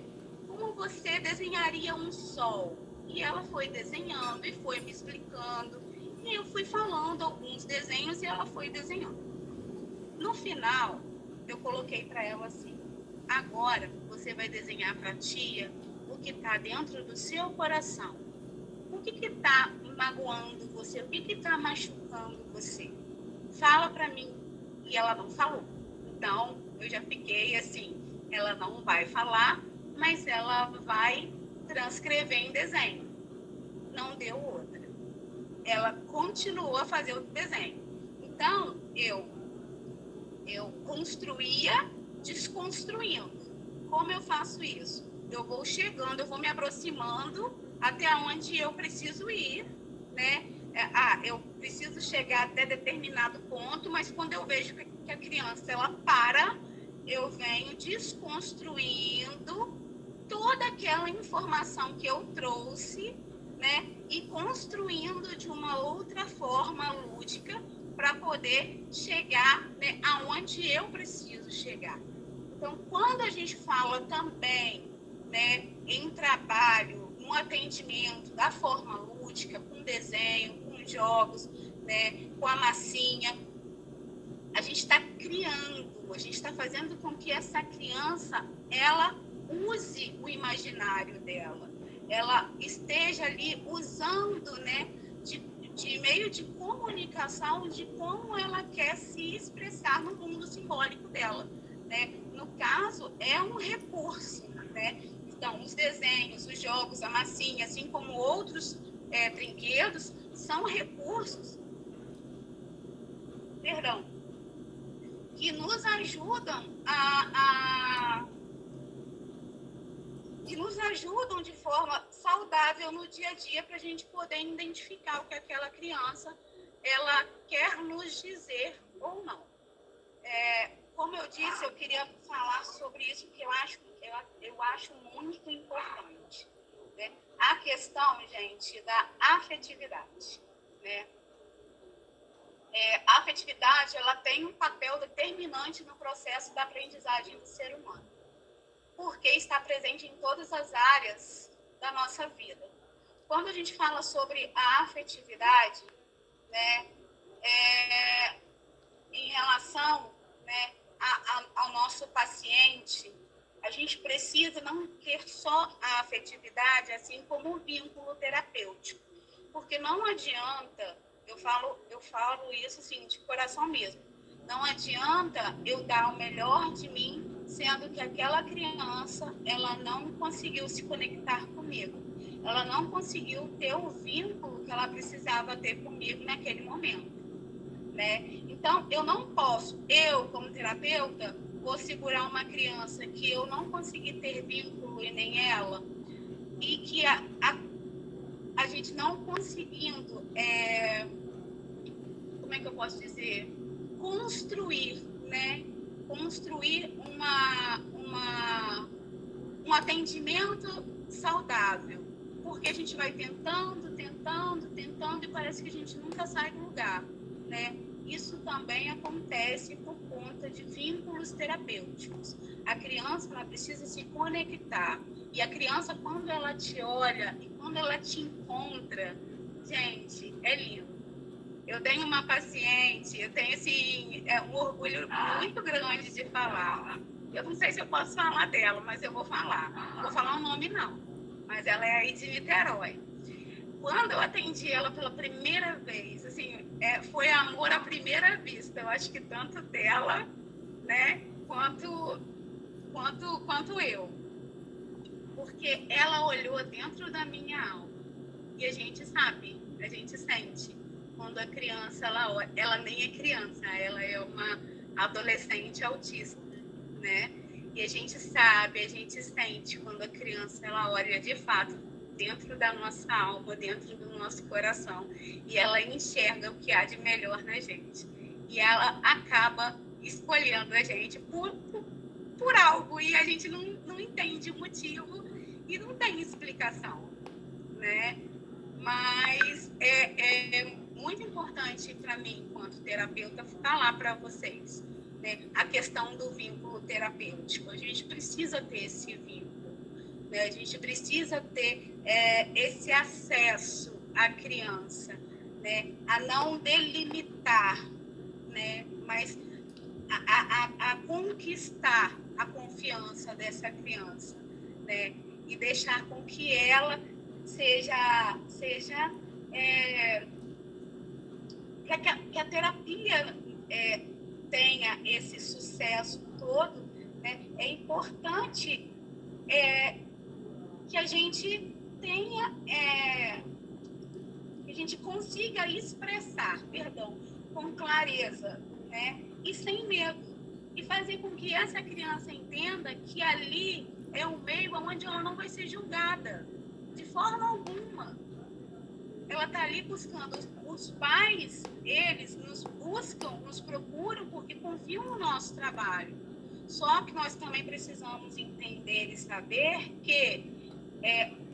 Speaker 1: Como você desenharia um sol? E ela foi desenhando e foi me explicando. E eu fui falando alguns desenhos e ela foi desenhando. No final, eu coloquei para ela assim: agora você vai desenhar para a tia o que está dentro do seu coração. O que está magoando você? O que está machucando você? Fala para mim. E ela não falou. Então, eu já fiquei assim, ela não vai falar, mas ela vai transcrever em desenho. Não deu outra. Ela continuou a fazer o desenho. Então, eu construía desconstruindo. Como eu faço isso? Eu vou chegando, eu vou me aproximando até onde eu preciso ir, né? Eu preciso chegar até determinado ponto, mas quando eu vejo que a criança ela para, eu venho desconstruindo toda aquela informação que eu trouxe, né? E construindo de uma outra forma lúdica para poder chegar, né, aonde eu preciso chegar. Então, quando a gente fala também, né, em trabalho, no atendimento da forma lúdica, com desenho, com jogos, né, com a massinha, a gente está criando, a gente está fazendo com que essa criança, ela use o imaginário dela, ela esteja ali usando, né, de meio de comunicação de como ela quer se expressar no mundo simbólico dela, né? No caso, é um recurso, né? Então, os desenhos, os jogos, a massinha, assim como outros brinquedos, são recursos, que nos ajudam que nos ajudam de forma saudável no dia a dia para a gente poder identificar o que aquela criança ela quer nos dizer ou não. Como eu disse, eu queria falar sobre isso que eu acho muito importante, né? A questão, gente, da afetividade, né? A afetividade ela tem um papel determinante no processo da aprendizagem do ser humano, porque está presente em todas as áreas da nossa vida. Quando a gente fala sobre a afetividade, né, em relação, né, ao nosso paciente, a gente precisa não ter só a afetividade, assim como o vínculo terapêutico, porque não adianta, eu falo isso assim, de coração mesmo, não adianta eu dar o melhor de mim, sendo que aquela criança, ela não conseguiu se conectar comigo, ela não conseguiu ter o vínculo que ela precisava ter comigo naquele momento, né? Então, eu não posso, como terapeuta, vou segurar uma criança que eu não consegui ter vínculo e nem ela, e que a gente não conseguindo, como é que eu posso dizer, construir, né? Construir um atendimento saudável, porque a gente vai tentando e parece que a gente nunca sai do lugar, né? Isso também acontece por conta de vínculos terapêuticos. A criança ela precisa se conectar, e a criança, quando ela te olha e quando ela te encontra, gente, é lindo. Eu tenho uma paciente, eu tenho assim, um orgulho muito grande de falar. Eu não sei se eu posso falar dela, mas eu vou falar. Não vou falar o nome, não. Mas ela é aí de Niterói. Quando eu atendi ela pela primeira vez, assim, foi amor à primeira vista. Eu acho que tanto dela, né, quanto eu. porque ela olhou dentro da minha alma. E a gente sabe, a gente sente. Quando a criança, ela nem é criança, ela é uma adolescente autista, né? E a gente sabe, a gente sente quando a criança, ela olha de fato dentro da nossa alma, dentro do nosso coração, e ela enxerga o que há de melhor na gente. E ela acaba escolhendo a gente por algo, e a gente não entende o motivo e não tem explicação, né? Mas é muito importante para mim, enquanto terapeuta, falar para vocês, né, a questão do vínculo terapêutico. A gente precisa ter esse vínculo, né? A gente precisa ter esse acesso à criança, né? A não delimitar, né? Mas a conquistar a confiança dessa criança, né? E deixar com que ela seja que a terapia tenha esse sucesso todo, né? É importante que a gente tenha, que a gente consiga expressar, com clareza, né? E sem medo, e fazer com que essa criança entenda que ali é um meio onde ela não vai ser julgada de forma alguma. Ela está ali buscando. Os pais, eles nos buscam, nos procuram porque confiam no nosso trabalho. Só que nós também precisamos entender e saber que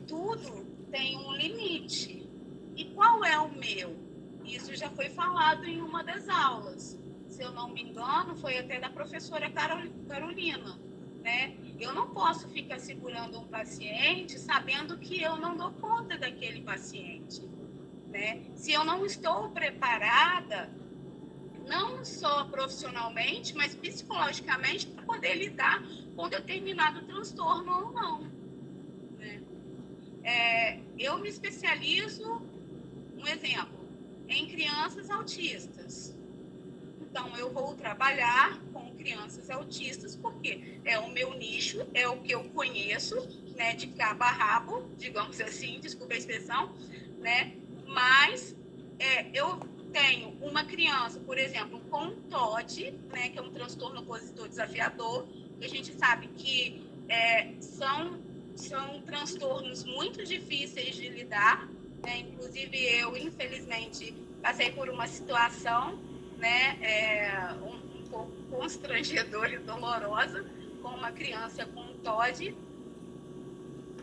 Speaker 1: tudo tem um limite. E qual é o meu? Isso já foi falado em uma das aulas. Se eu não me engano, foi até da professora Carolina, né? Eu não posso ficar segurando um paciente sabendo que eu não dou conta daquele paciente, né? Se eu não estou preparada, não só profissionalmente, mas psicologicamente, para poder lidar com determinado transtorno ou não, né? Eu me especializo, um exemplo, em crianças autistas. Então, eu vou trabalhar com crianças autistas porque é o meu nicho, é o que eu conheço, né, de cabo a rabo, digamos assim, desculpa a expressão, né? Mas eu tenho uma criança, por exemplo, com TOD, né, que é um transtorno opositor desafiador, que a gente sabe que são transtornos muito difíceis de lidar, né? Inclusive eu, infelizmente, passei por uma situação, né, um pouco constrangedora e dolorosa com uma criança com TOD,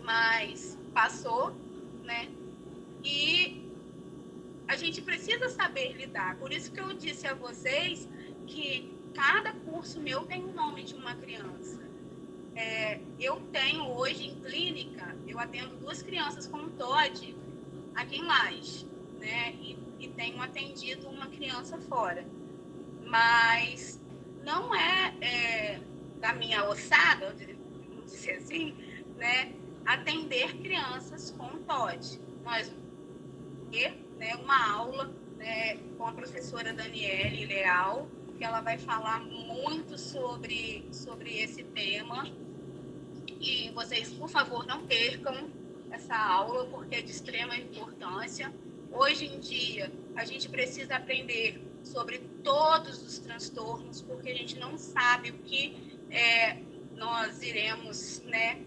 Speaker 1: mas passou, né? E a gente precisa saber lidar. Por isso que eu disse a vocês que cada curso meu tem o nome de uma criança. Eu tenho hoje em clínica, eu atendo 2 crianças com TOD aqui em Lages, né? E tenho atendido uma criança fora. Mas não é da minha ossada, vamos dizer assim, né? Atender crianças com TOD. Nós uma aula, né, com a professora Daniele Leal, que ela vai falar muito sobre esse tema. E vocês, por favor, não percam essa aula, porque é de extrema importância. Hoje em dia, a gente precisa aprender sobre todos os transtornos, porque a gente não sabe o que nós iremos, né,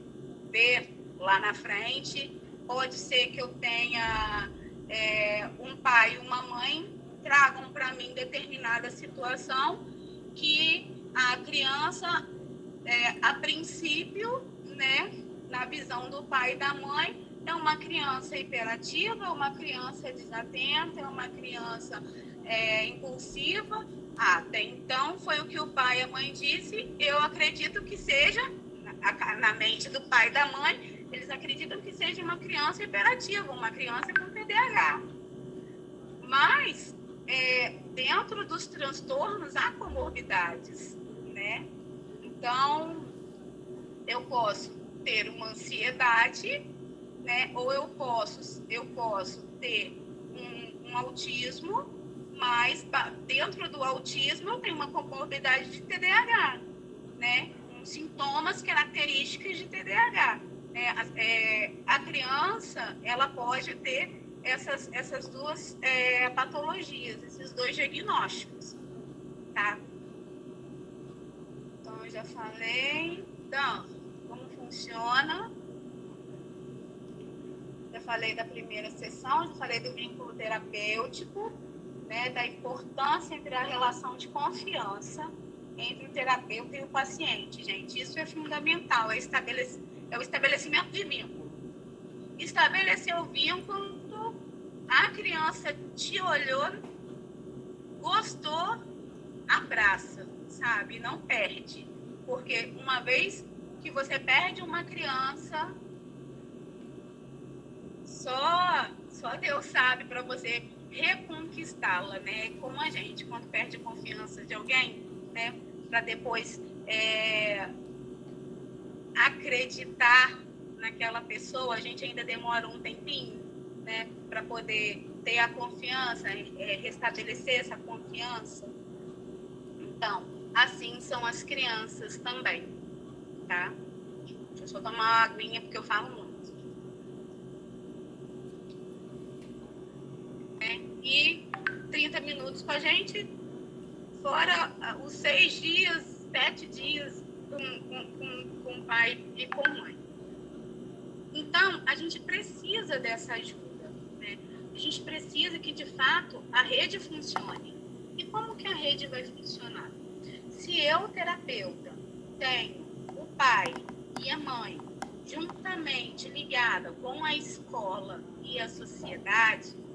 Speaker 1: ver lá na frente. Pode ser que eu tenha um pai e uma mãe tragam para mim determinada situação que a criança, a princípio, né, na visão do pai e da mãe, é uma criança hiperativa, é uma criança desatenta, é uma criança impulsiva. Até então foi o que o pai e a mãe disse. Eu acredito que seja, na mente do pai e da mãe, eles acreditam que seja uma criança hiperativa, uma criança com TDAH. Mas, dentro dos transtornos, há comorbidades, né? Então, eu posso ter uma ansiedade, né? Ou eu posso ter um autismo, mas dentro do autismo eu tenho uma comorbidade de TDAH, né? Com sintomas características de TDAH. A criança, ela pode ter essas duas patologias, esses dois diagnósticos, tá? Então, eu já falei. Então, como funciona? Já falei da primeira sessão, já falei do vínculo terapêutico, né, da importância entre a relação de confiança entre o terapeuta e o paciente, gente. Isso é fundamental, é o estabelecimento de vínculo. Estabelecer o vínculo, a criança te olhou, gostou, abraça, sabe? Não perde. Porque uma vez que você perde uma criança, só Deus sabe para você reconquistá-la, né? Como a gente, quando perde a confiança de alguém, né? Para depois acreditar naquela pessoa, a gente ainda demora um tempinho, né? Para poder ter a confiança, restabelecer essa confiança. Então, assim são as crianças também, tá? Deixa eu só tomar uma aguinha porque eu falo muito. E 30 minutos com a gente, fora os 6 dias, 7 dias com pai e com mãe. Então, a gente precisa dessa ajuda, né? A gente precisa que, de fato, a rede funcione. E como que a rede vai funcionar? Se eu, terapeuta, tenho o pai e a mãe juntamente ligada com a escola e a sociedade,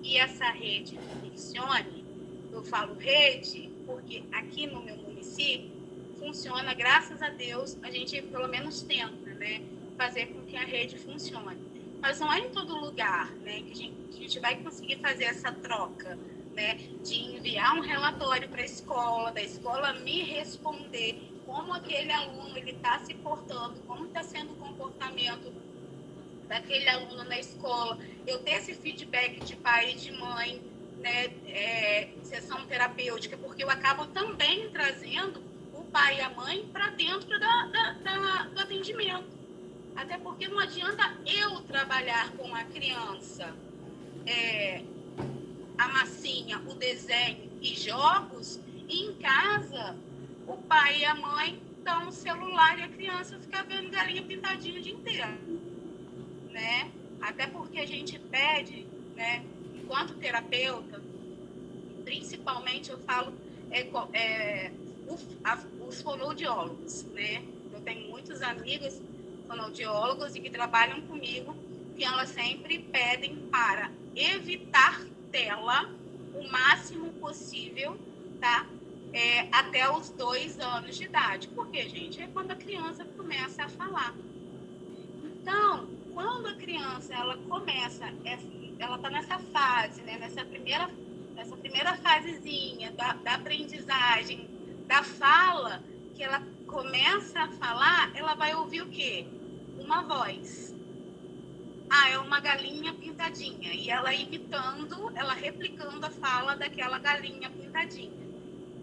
Speaker 1: e essa rede funcione, eu falo rede porque aqui no meu município funciona, graças a Deus, a gente pelo menos tenta, né, fazer com que a rede funcione. Mas não é em todo lugar, né, que a gente vai conseguir fazer essa troca, né, de enviar um relatório para a escola, da escola me responder como aquele aluno ele está se portando, como está sendo o comportamento daquele aluno na escola, eu ter esse feedback de pai e de mãe, né, sessão terapêutica, porque eu acabo também trazendo o pai e a mãe para dentro do atendimento. Até porque não adianta eu trabalhar com a criança a massinha, o desenho e jogos, e em casa o pai e a mãe dão o celular e a criança fica vendo galinha pintadinha o dia inteiro. Né? Até porque a gente pede, né, enquanto terapeuta, principalmente eu falo os fonoaudiólogos, né? Eu tenho muitos amigos fonoaudiólogos e que trabalham comigo, que elas sempre pedem para evitar tela o máximo possível, tá? Até os 2 anos de idade. Porque, gente, é quando a criança começa a falar. Então, quando a criança ela começa, ela está nessa fase, né, nessa primeira fasezinha da aprendizagem, da fala, que ela começa a falar, ela vai ouvir o quê? Uma voz. É uma galinha pintadinha. E ela imitando, ela replicando a fala daquela galinha pintadinha,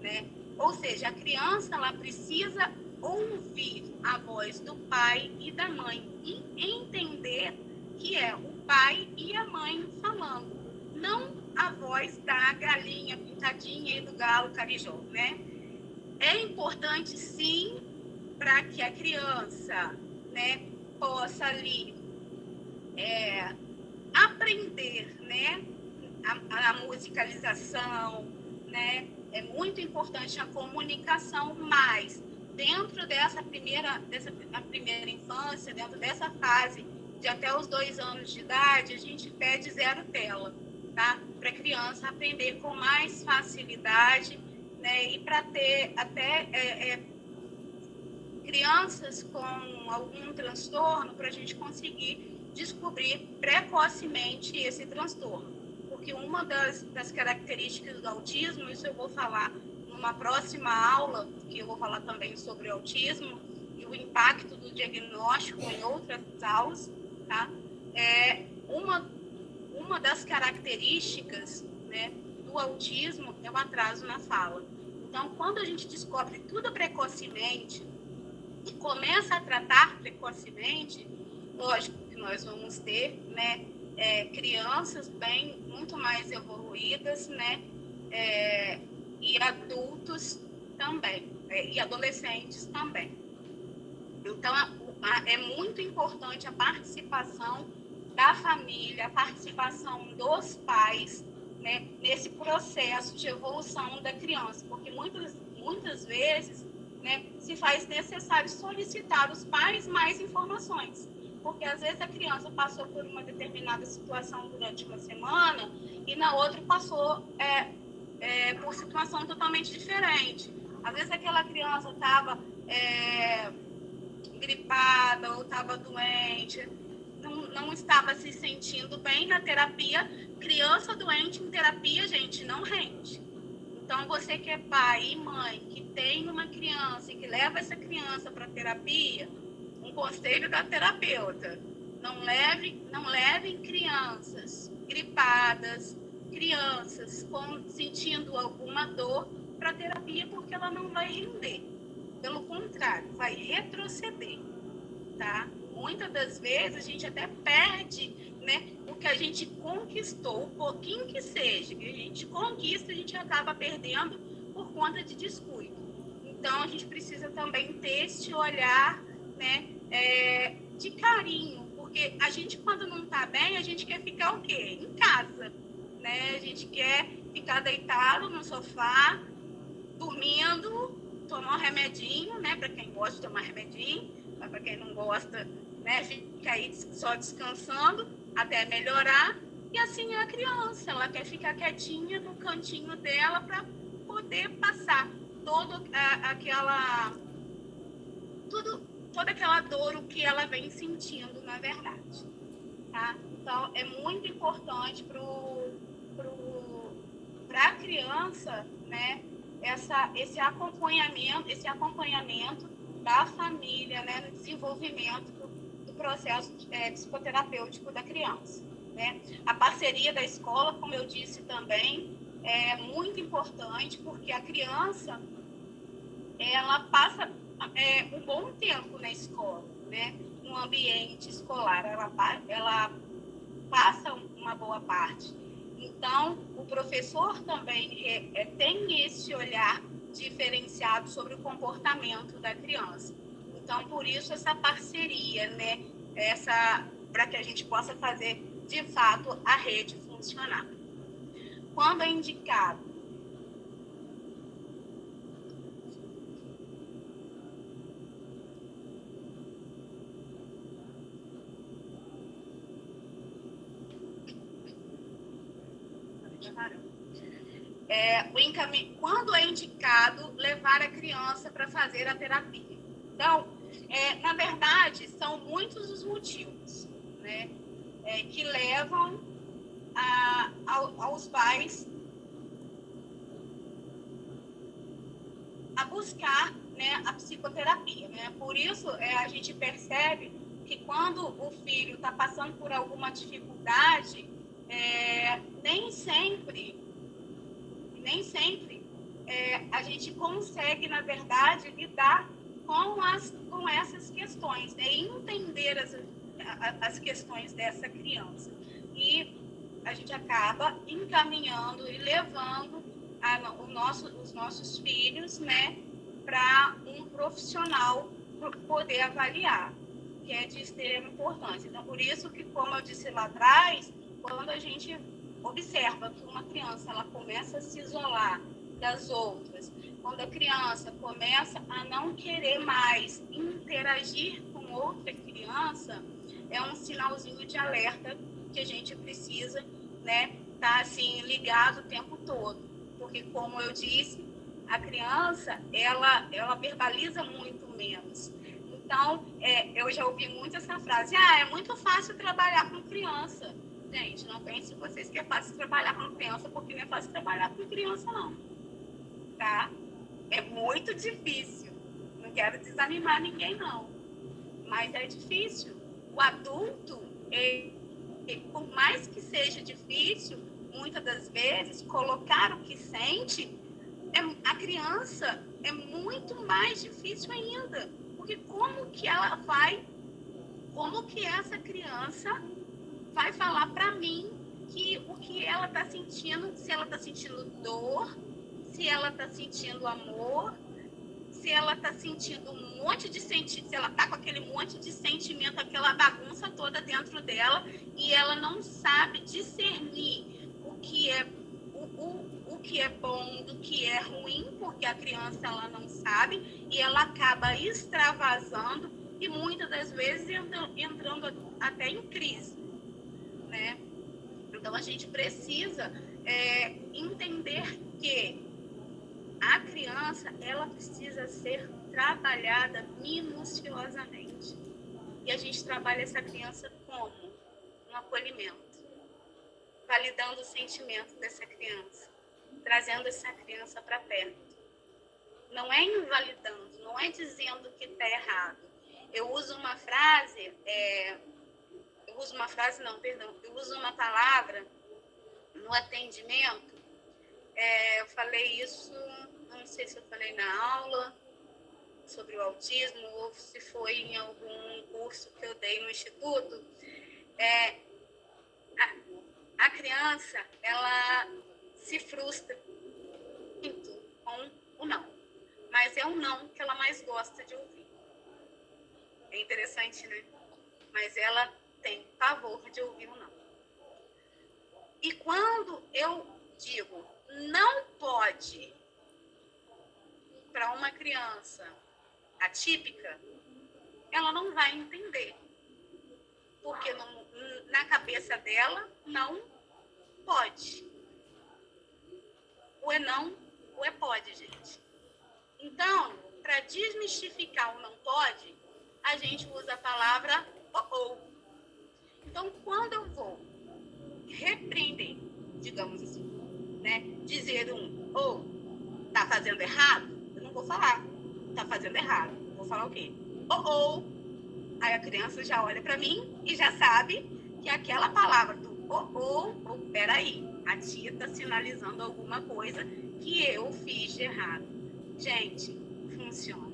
Speaker 1: né? Ou seja, a criança ela precisa ouvir a voz do pai e da mãe e entender que é o pai e a mãe falando, não a voz da galinha pintadinha e do galo carijó, né? É importante, sim, para que a criança, né, possa ali aprender, né, a musicalização, né? É muito importante a comunicação, mas dentro dessa primeira infância, dentro dessa fase de até os 2 anos de idade, a gente pede 0 tela, tá? Para a criança aprender com mais facilidade, né? E para ter até crianças com algum transtorno, para a gente conseguir descobrir precocemente esse transtorno. Porque uma das características do autismo, isso eu vou falar numa próxima aula, que eu vou falar também sobre o autismo e o impacto do diagnóstico em outras aulas, tá? Uma das características, né, do autismo é o atraso na fala. Então, quando a gente descobre tudo precocemente e começa a tratar precocemente, Lógico que nós vamos ter, né, crianças muito mais evoluídas, né, e adultos também, e adolescentes também. Então, é muito importante a participação da família, a participação dos pais, né, nesse processo de evolução da criança, porque muitas vezes, né, se faz necessário solicitar aos pais mais informações, porque às vezes a criança passou por uma determinada situação durante uma semana e na outra passou por situação totalmente diferente. Às vezes aquela criança estava gripada ou estava doente, não estava se sentindo bem na terapia. Criança doente em terapia, gente, não rende. Então, você que é pai e mãe, que tem uma criança e que leva essa criança para terapia, um conselho da terapeuta: não levem crianças gripadas, crianças sentindo alguma dor para terapia, porque ela não vai render. Pelo contrário, vai retroceder, tá? Muitas das vezes a gente até perde, né, o que a gente conquistou, o pouquinho que seja, que a gente conquista, a gente acaba perdendo por conta de descuido. Então, a gente precisa também ter esse olhar, né, de carinho, porque a gente, quando não está bem, a gente quer ficar o quê? Em casa, né? A gente quer ficar deitado no sofá, dormindo, tomar um remedinho, né? Para quem gosta de tomar remedinho, mas para quem não gosta, né? Fica aí só descansando até melhorar. E assim é a criança, ela quer ficar quietinha no cantinho dela para poder passar toda aquela dor, o que ela vem sentindo, na verdade, tá? Então, é muito importante para a criança, né, esse acompanhamento da família, né, no desenvolvimento do processo psicoterapêutico da criança, né? A parceria da escola, como eu disse também, é muito importante, porque a criança, ela passa um bom tempo na escola, né, no ambiente escolar, ela passa uma boa parte. Então, o professor também tem esse olhar diferenciado sobre o comportamento da criança. Então, por isso, essa parceria, né, para que a gente possa fazer, de fato, a rede funcionar. Quando é indicado quando é indicado levar a criança para fazer a terapia. Então, na verdade, são muitos os motivos, né, que levam aos pais a buscar, né, a psicoterapia, né? Por isso, a gente percebe que quando o filho está passando por alguma dificuldade, nem sempre a gente consegue, na verdade, lidar com essas questões, né? E entender as questões dessa criança. E a gente acaba encaminhando e levando os nossos filhos, né, para um profissional poder avaliar, que é de extrema importância. Então, por isso que, como eu disse lá atrás, quando a gente observa que uma criança ela começa a se isolar das outras, quando a criança começa a não querer mais interagir com outra criança, é um sinalzinho de alerta que a gente precisa, né, tá assim ligado o tempo todo, porque, como eu disse, a criança ela verbaliza muito menos. Então, eu já ouvi muito essa frase: é muito fácil trabalhar com criança. Gente, não pense vocês que é fácil trabalhar com criança, porque não é fácil trabalhar com criança, não. Tá? É muito difícil. Não quero desanimar ninguém, não. Mas é difícil. O adulto, por mais que seja difícil, muitas das vezes, colocar o que sente, a criança é muito mais difícil ainda. Porque como que ela vai como que essa criança vai falar para mim que o que ela está sentindo, se ela está sentindo dor, se ela está sentindo amor, se ela está sentindo um monte de sentimento, se ela está com aquele monte de sentimento, aquela bagunça toda dentro dela, e ela não sabe discernir o que é bom do que é ruim, porque a criança ela não sabe, e ela acaba extravasando e muitas das vezes entrando até em crise, né? Então a gente precisa entender que a criança ela precisa ser trabalhada minuciosamente. E a gente trabalha essa criança como? No acolhimento, validando o sentimento dessa criança, trazendo essa criança para perto. Não é invalidando, não é dizendo que está errado. Eu uso uma palavra no atendimento. Eu falei isso, não sei se eu falei na aula sobre o autismo ou se foi em algum curso que eu dei no instituto. A criança, ela se frustra muito com o não, mas é o não que ela mais gosta de ouvir. É interessante, né? Mas ela tem pavor de ouvir o não. E quando eu digo não pode para uma criança atípica, ela não vai entender. Porque na cabeça dela, não pode. O é não, o é pode, gente. Então, para desmistificar o não pode, a gente usa a palavra ou. Então, quando eu vou repreender, digamos assim, né, dizer ou tá fazendo errado, eu não vou falar tá fazendo errado. Vou falar o quê? Ou. Aí a criança já olha para mim e já sabe que aquela palavra do ou, peraí, a tia tá sinalizando alguma coisa que eu fiz de errado. Gente, funciona.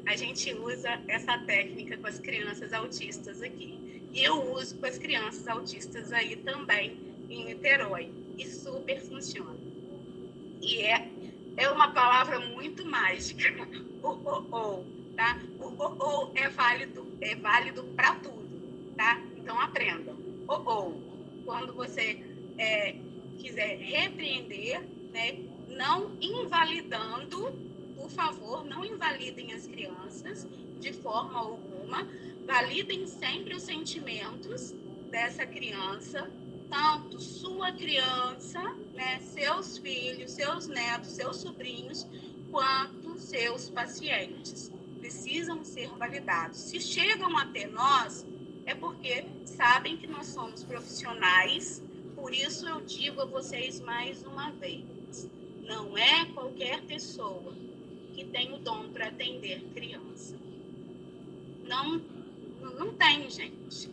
Speaker 1: A gente usa essa técnica com as crianças autistas aqui. E eu uso com as crianças autistas aí também em Niterói. E super funciona. E é uma palavra muito mágica. O, tá? O é válido para tudo, tá? Então aprendam. Quando você quiser repreender, né? Não invalidando, por favor, não invalidem as crianças de forma alguma. Validem sempre os sentimentos dessa criança, tanto sua criança, né, seus filhos, seus netos, seus sobrinhos, quanto seus pacientes. Precisam ser validados. Se chegam até nós, é porque sabem que nós somos profissionais. Por isso eu digo a vocês mais uma vez, não é qualquer pessoa que tem o dom para atender criança. Não tem, gente.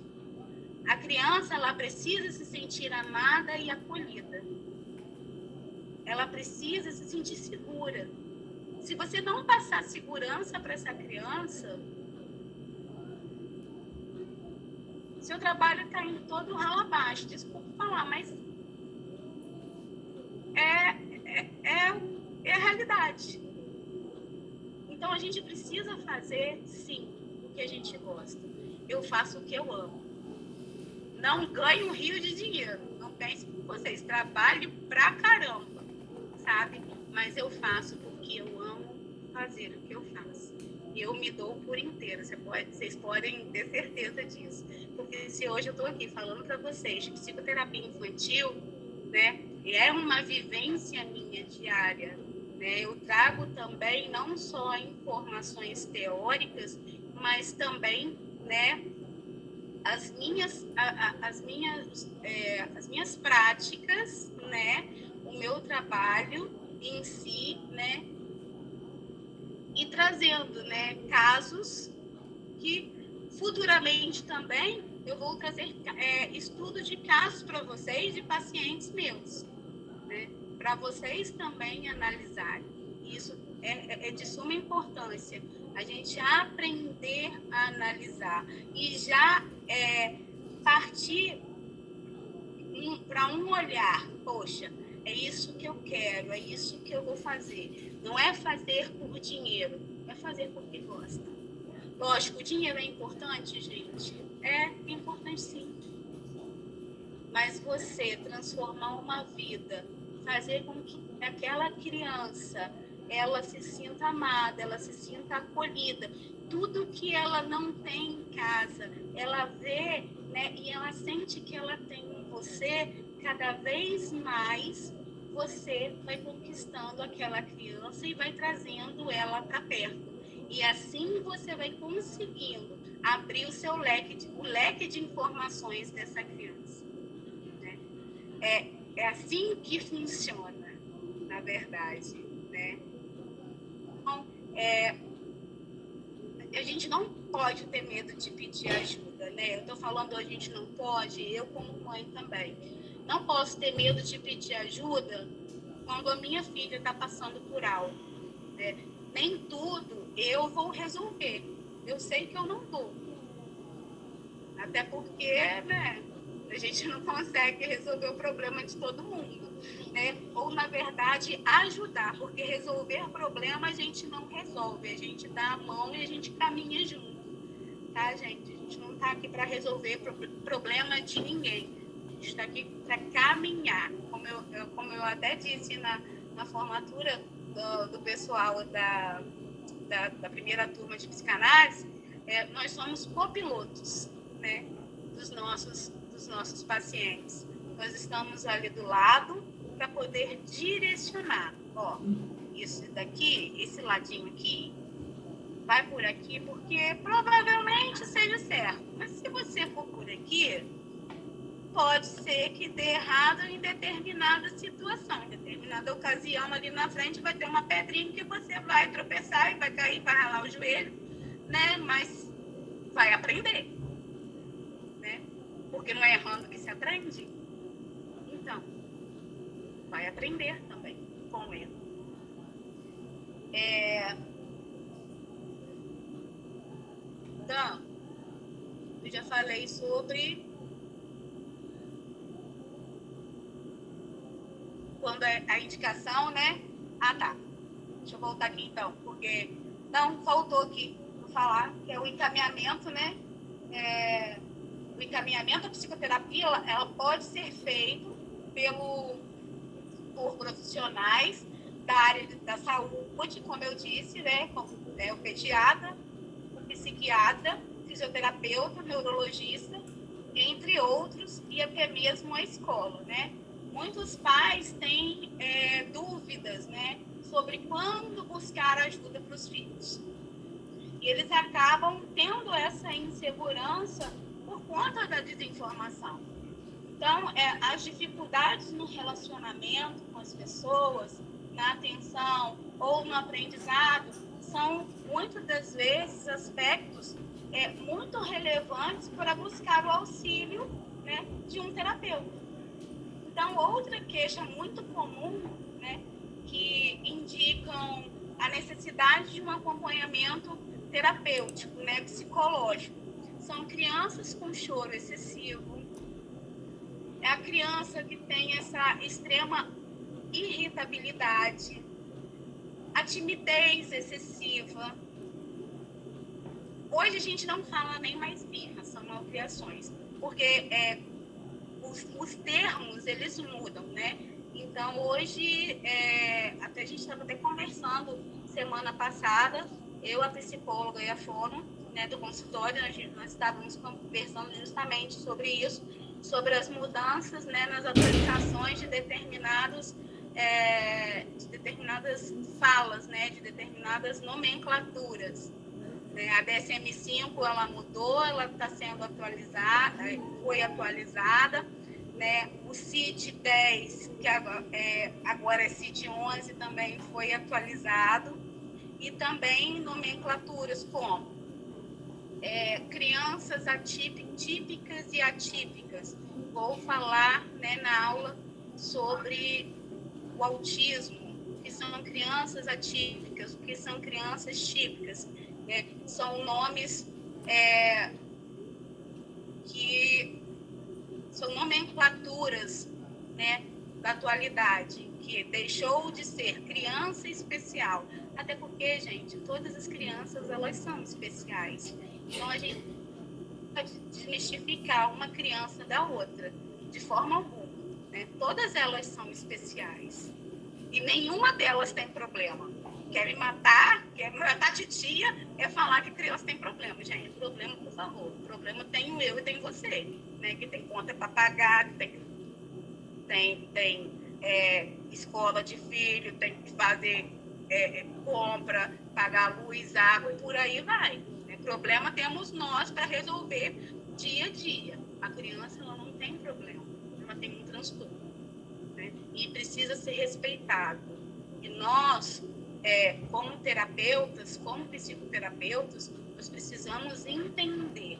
Speaker 1: A criança, ela precisa se sentir amada e acolhida. Ela precisa se sentir segura. Se você não passar segurança para essa criança, seu trabalho está indo todo ralo abaixo. Desculpa falar, mas é a realidade. Então, a gente precisa fazer, sim, o que a gente gosta. Eu faço o que eu amo. Não ganho um rio de dinheiro. Não pense por vocês. Trabalho pra caramba, sabe? Mas eu faço porque eu amo fazer o que eu faço. E eu me dou por inteiro. Vocês podem ter certeza disso. Porque se hoje eu tô aqui falando para vocês de psicoterapia infantil, né? É uma vivência minha diária, né? Eu trago também não só informações teóricas, mas também, né, as minhas práticas, né, o meu trabalho em si, né, e trazendo, né, casos que futuramente também eu vou trazer estudo de casos para vocês de pacientes meus, né, para vocês também analisarem. Isso é de suma importância a gente aprender a analisar e já partir para um olhar, poxa, é isso que eu quero, é isso que eu vou fazer. Não é fazer por dinheiro, é fazer porque gosta. Lógico, o dinheiro é importante, gente? É importante sim. Mas você transformar uma vida, fazer com que aquela criança, ela se sinta amada, ela se sinta acolhida, tudo que ela não tem em casa, ela vê, né, e ela sente que ela tem em você, cada vez mais você vai conquistando aquela criança e vai trazendo ela para perto. E assim você vai conseguindo abrir o seu leque de informações dessa criança. É assim que funciona, na verdade, né? Então, a gente não pode ter medo de pedir ajuda, né? Eu estou falando a gente não pode, eu como mãe também. Não posso ter medo de pedir ajuda quando a minha filha está passando por algo, né? Nem tudo eu vou resolver. Eu sei que eu não vou. Até porque, né, a gente não consegue resolver o problema de todo mundo, né? Ou, na verdade, ajudar, porque resolver o problema a gente não resolve, a gente dá a mão e a gente caminha junto, tá, gente? A gente não está aqui para resolver problema de ninguém, a gente está aqui para caminhar, como eu até disse na formatura do pessoal da primeira turma de psicanálise, nós somos copilotos, né, dos nossos pacientes. Nós estamos ali do lado para poder direcionar. Ó, isso daqui, esse ladinho aqui, vai por aqui porque provavelmente seja certo. Mas se você for por aqui, pode ser que dê errado em determinada situação, em determinada ocasião ali na frente vai ter uma pedrinha que você vai tropeçar e vai cair, vai ralar o joelho, né? Mas vai aprender, né? Porque não é errando que se aprende. Então, vai aprender também com erro. Então, eu já falei sobre quando a indicação, né? Ah, tá. Deixa eu voltar aqui então, porque não faltou aqui falar que é o encaminhamento, né? O encaminhamento da psicoterapia, ela pode ser feito por profissionais da área da saúde, como eu disse, né? Como o pediatra, o psiquiatra, o fisioterapeuta, o neurologista, entre outros, e até mesmo a escola, né? Muitos pais têm dúvidas, né, sobre quando buscar ajuda para os filhos. E eles acabam tendo essa insegurança por conta da desinformação. Então, as dificuldades no relacionamento com as pessoas, na atenção ou no aprendizado, são muitas das vezes aspectos muito relevantes para buscar o auxílio, né, de um terapeuta. Então, outra queixa muito comum, né, que indicam a necessidade de um acompanhamento terapêutico, né, psicológico, são crianças com choro excessivo, é a criança que tem essa extrema irritabilidade, a timidez excessiva. Hoje a gente não fala nem mais birra, são malcriações, porque os termos, eles mudam, né? Então, hoje, até a gente estava até conversando semana passada, eu, a psicóloga e a fono, né, do consultório, nós estávamos conversando justamente sobre isso, sobre as mudanças, né, nas atualizações de determinadas falas, né, de determinadas nomenclaturas. A DSM-5, ela mudou, ela está sendo atualizada, foi atualizada, né? O CID-10, que agora é CID-11, também foi atualizado, e também nomenclaturas como crianças típicas e atípicas. Vou falar, né, na aula sobre o autismo, o que são crianças atípicas, o que são crianças típicas, né? São nomes que são nomenclaturas, né, da atualidade, que deixou de ser criança especial. Até porque, gente, todas as crianças, elas são especiais. Então, a gente pode desmistificar uma criança da outra, de forma alguma, né? Todas elas são especiais. E nenhuma delas tem problema. Quer me matar a titia, é falar que criança tem problema. Gente, problema, por favor. Problema tenho eu e tem você, né? Que tem conta para pagar, que tem escola de filho, tem que fazer compra, pagar luz, água e por aí vai. Né? Problema temos nós para resolver dia a dia. A criança, ela não tem problema, ela tem um transtorno, né? E precisa ser respeitado. E nós, como terapeutas, como psicoterapeutas, nós precisamos entender,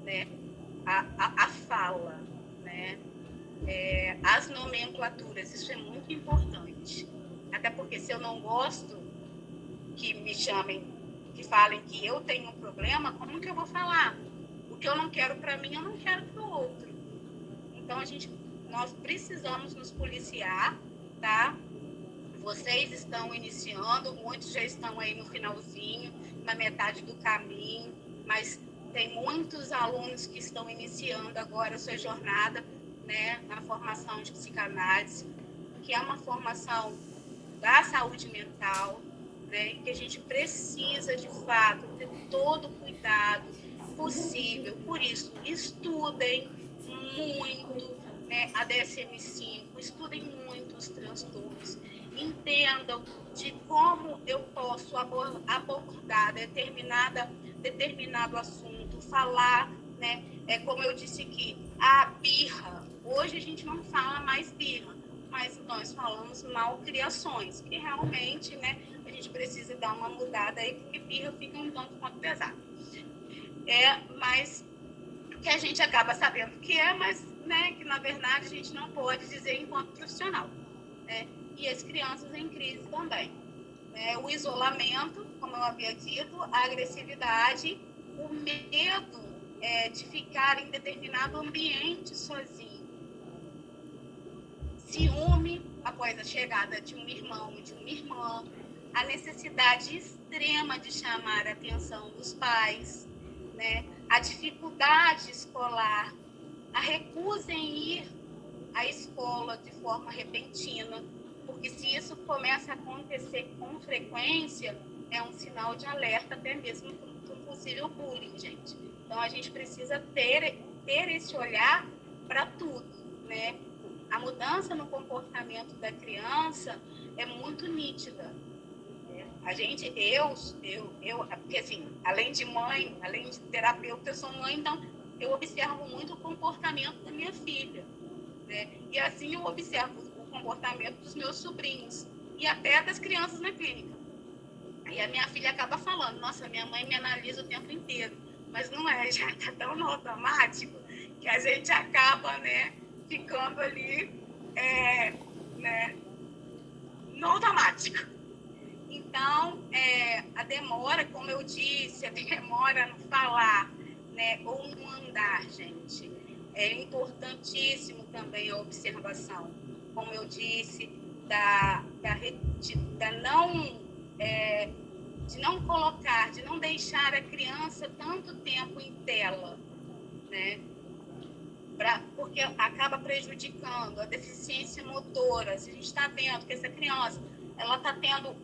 Speaker 1: né, a fala, né, as nomenclaturas. Isso é muito importante. Até porque se eu não gosto que me chamem, que falem que eu tenho um problema, como que eu vou falar? O que eu não quero para mim, eu não quero para o outro. Então, nós precisamos nos policiar, tá? Vocês estão iniciando, muitos já estão aí no finalzinho, na metade do caminho, mas tem muitos alunos que estão iniciando agora a sua jornada, né, na formação de psicanálise, que é uma formação da saúde mental, né, que a gente precisa, de fato, ter todo o cuidado possível. Por isso, estudem muito, né, a DSM-5, estudem muito os transtornos, entendam de como eu posso abordar determinado assunto, falar, né? Como eu disse aqui, a birra. Hoje a gente não fala mais birra, mas nós falamos malcriações, que realmente, né, a gente precisa dar uma mudada aí, porque birra fica um tanto quanto pesado. Mas que a gente acaba sabendo que mas, né, que na verdade a gente não pode dizer enquanto profissional, né? E as crianças em crise também. O isolamento, como eu havia dito, a agressividade, o medo de ficar em determinado ambiente sozinho, ciúme após a chegada de um irmão e de uma irmã, a necessidade extrema de chamar a atenção dos pais, né? A dificuldade escolar, a recusa em ir à escola de forma repentina, porque se isso começa a acontecer com frequência, é um sinal de alerta até mesmo para um possível bullying, gente. Então, a gente precisa ter esse olhar para tudo, né? A mudança no comportamento da criança é muito nítida. Porque assim, além de mãe, além de terapeuta, eu sou mãe, então eu observo muito o comportamento da minha filha, né? E assim eu observo o comportamento dos meus sobrinhos e até das crianças na clínica. E a minha filha acaba falando, nossa, minha mãe me analisa o tempo inteiro, mas não é, já está tão no automático que a gente acaba, né, ficando ali, né, no automático. Então, a demora, como eu disse, a demora no falar, né, ou no andar, gente, é importantíssimo também a observação. Como eu disse, de não colocar, de não deixar a criança tanto tempo em tela, né? Porque acaba prejudicando a deficiência motora. Se a gente está vendo que essa criança ela está tendo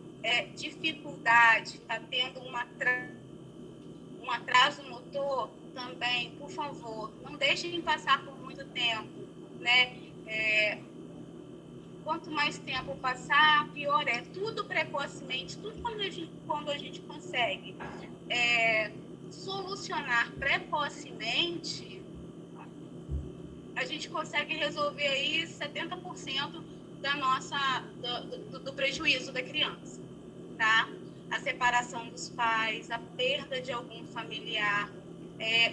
Speaker 1: dificuldade, está tendo um atraso motor também, por favor, não deixem passar por muito tempo, né? Quanto mais tempo passar, pior é. Tudo precocemente, tudo quando a gente consegue solucionar precocemente, a gente consegue resolver aí 70% do prejuízo da criança, tá? A separação dos pais, a perda de algum familiar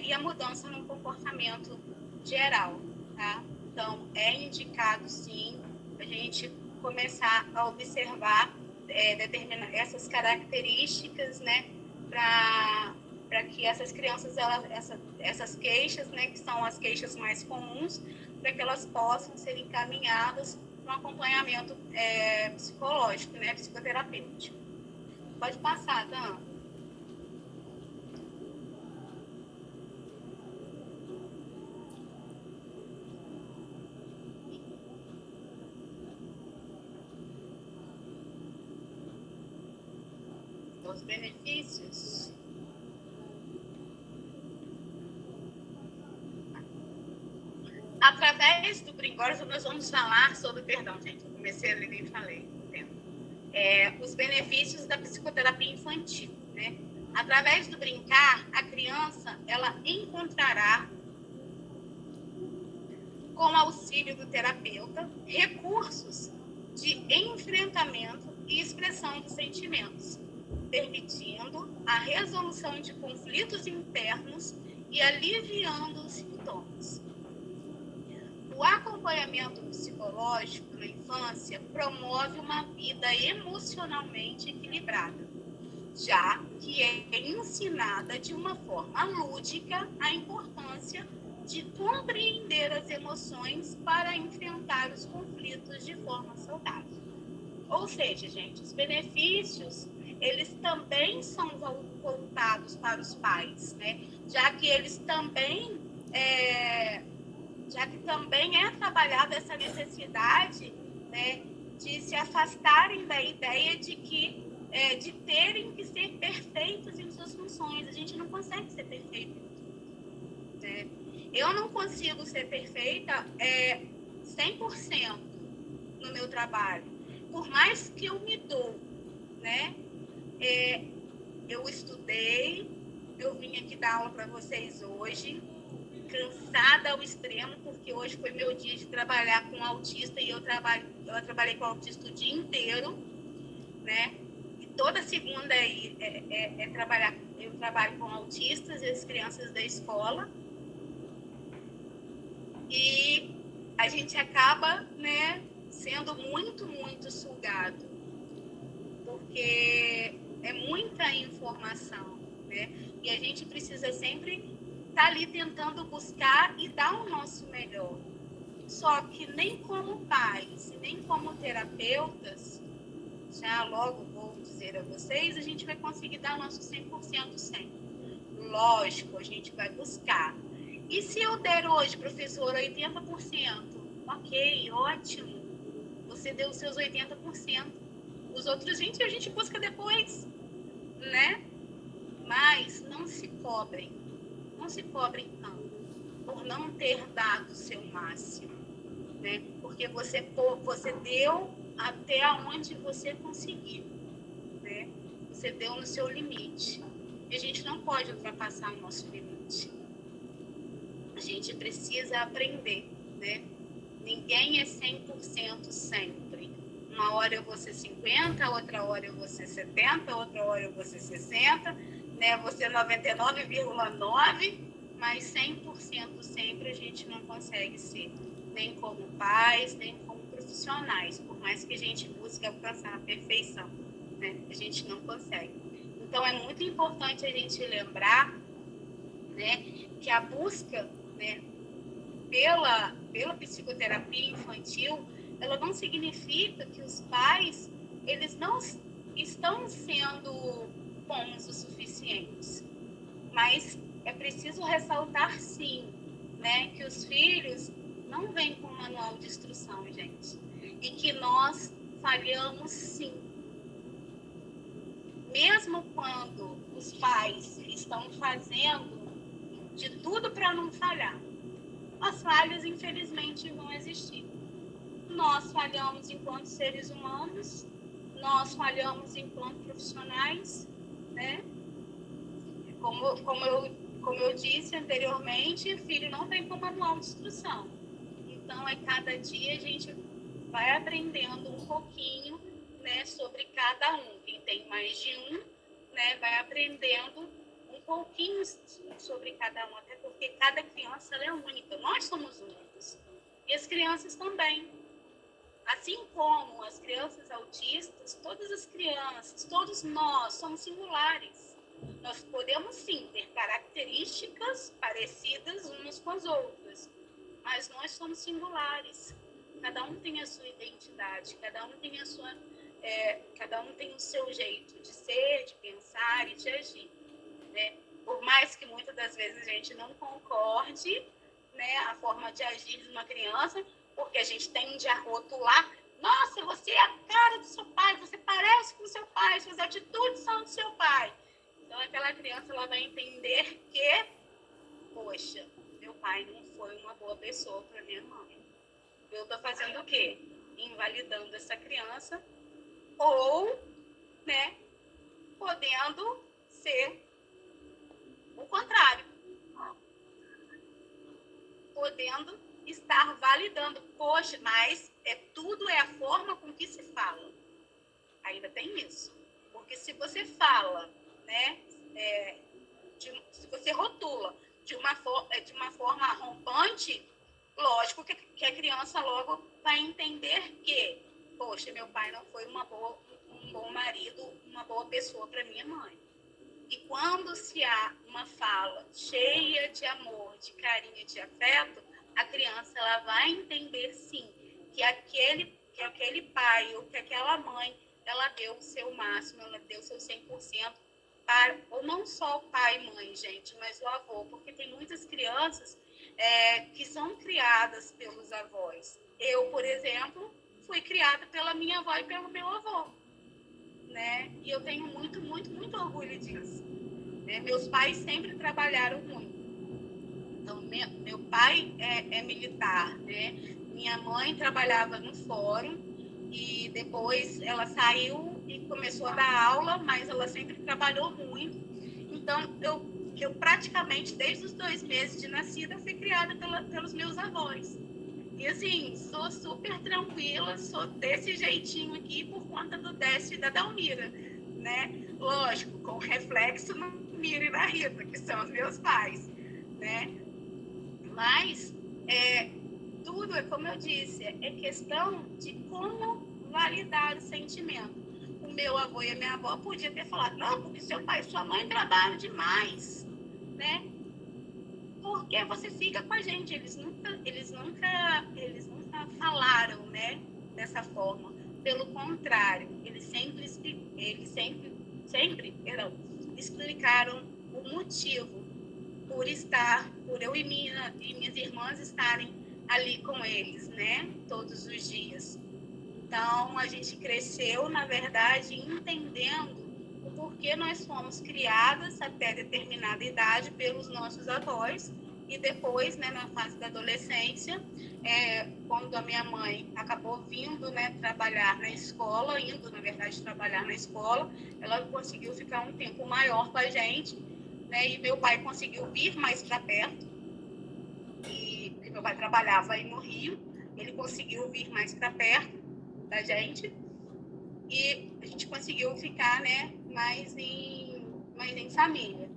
Speaker 1: e a mudança no comportamento geral, tá? Então, é indicado, sim, a gente começar a observar essas características, né, para que essas crianças, essas queixas, né, que são as queixas mais comuns, para que elas possam ser encaminhadas para um acompanhamento psicológico, né, psicoterapêutico. Pode passar, Dan. Os benefícios. Através do Bringório, nós vamos falar sobre, perdão, gente, eu comecei a ler e nem falei, os benefícios da psicoterapia infantil, né? Através do brincar, a criança, ela encontrará, com auxílio do terapeuta, recursos de enfrentamento e expressão dos sentimentos, permitindo a resolução de conflitos internos e aliviando os sintomas. O acompanhamento psicológico na infância promove uma vida emocionalmente equilibrada, já que é ensinada de uma forma lúdica a importância de compreender as emoções para enfrentar os conflitos de forma saudável. Ou seja, gente, os benefícios, eles também são voltados para os pais, né? Já que eles também é trabalhada essa necessidade, né, de se afastarem da ideia de que de terem que ser perfeitos em suas funções. A gente não consegue ser perfeito, né? Eu não consigo ser perfeita 100% no meu trabalho, por mais que eu me dou, né? Eu estudei, eu vim aqui dar aula para vocês hoje, cansada ao extremo, porque hoje foi meu dia de trabalhar com autista e eu trabalhei com autista o dia inteiro, né? E toda segunda eu trabalho com autistas e as crianças da escola. E a gente acaba, né, sendo muito, muito sugado, porque é muita informação, né? E a gente precisa sempre estar ali tentando buscar e dar o nosso melhor. Só que nem como pais, nem como terapeutas, já logo vou dizer a vocês, a gente vai conseguir dar o nosso 100% sempre. Lógico, a gente vai buscar. E se eu der hoje, professor, 80%? Ok, ótimo. Você deu os seus 80%. Os outros 20% a gente busca depois, né? Mas não se cobrem. Não se cobrem tanto por não ter dado o seu máximo, né? Porque você deu até onde você conseguiu, né? Você deu no seu limite. E a gente não pode ultrapassar o nosso limite. A gente precisa aprender, né? Ninguém é 100% sempre. Uma hora eu vou ser 50%, outra hora eu vou ser 70%, outra hora eu vou ser 60%, né? Você 99,9%, mas 100% sempre a gente não consegue ser, nem como pais, nem como profissionais, por mais que a gente busque alcançar a perfeição, né? A gente não consegue. Então é muito importante a gente lembrar, né, que a busca, né, pela psicoterapia infantil, ela não significa que os pais eles não estão sendo bons o suficientes, mas é preciso ressaltar sim, né, que os filhos não vêm com manual de instrução, gente, e que nós falhamos sim, mesmo quando os pais estão fazendo de tudo para não falhar. As falhas, infelizmente, vão existir. Nós falhamos enquanto seres humanos, nós falhamos enquanto profissionais, né? Como eu disse anteriormente, filho não vem com manual de instrução. Então, cada dia a gente vai aprendendo um pouquinho, né, sobre cada um. Quem tem mais de um, né, vai aprendendo um pouquinho sobre cada um, até porque cada criança ela é única. Nós somos únicos. E as crianças também. Assim como as crianças autistas, todas as crianças, todos nós somos singulares. Nós podemos sim ter características parecidas umas com as outras, mas nós somos singulares. Cada um tem a sua identidade, cada um tem cada um tem o seu jeito de ser, de pensar e de agir, né? Por mais que muitas das vezes a gente não concorde, né, a forma de agir de uma criança, porque a gente tende a rotular: nossa, você é a cara do seu pai, você parece com o seu pai, suas atitudes são do seu pai. Então aquela criança ela vai entender que, poxa, meu pai não foi uma boa pessoa para minha mãe. Eu estou fazendo o quê? Invalidando essa criança ou, né, podendo ser o contrário, podendo estar validando. Poxa, mas tudo é a forma com que se fala. Ainda tem isso. Porque se você fala, né, se você rotula de uma forma arrombante, lógico que a criança logo vai entender que, poxa, meu pai não foi um bom marido, uma boa pessoa para minha mãe. E quando se há uma fala cheia de amor, de carinho, de afeto, a criança ela vai entender sim que aquele pai ou que aquela mãe ela deu o seu máximo, ela deu o seu 100% para, ou não só o pai e mãe, gente, mas o avô, porque tem muitas crianças que são criadas pelos avós. Eu, por exemplo, fui criada pela minha avó e pelo meu avô, né? E eu tenho muito, muito, muito orgulho disso. Meus pais sempre trabalharam muito. Então, meu pai é militar, né? Minha mãe trabalhava no fórum e depois ela saiu e começou a dar aula, mas ela sempre trabalhou muito. Então, eu praticamente, desde os 2 meses de nascida, fui criada pelos meus avós. E assim, sou super tranquila, sou desse jeitinho aqui por conta do Décio e da Dalmira, né? Lógico, com reflexo no Mira e na Rita, que são os meus pais, né? Mas tudo é como eu disse, é questão de como validar o sentimento. O meu avô e a minha avó podiam ter falado: não, porque seu pai e sua mãe trabalham demais, né? Porque você fica com a gente. Eles nunca falaram, né, dessa forma. Pelo contrário, eles sempre explicaram o motivo por eu e minhas irmãs estarem ali com eles, né, todos os dias. Então, a gente cresceu, na verdade, entendendo o porquê nós fomos criadas até determinada idade pelos nossos avós e depois, né, na fase da adolescência, quando a minha mãe acabou vindo, né, trabalhar na escola, ela conseguiu ficar um tempo maior com a gente, né, e meu pai conseguiu vir mais para perto, porque meu pai trabalhava aí no Rio, ele conseguiu vir mais para perto da gente e a gente conseguiu ficar, né, mais em família.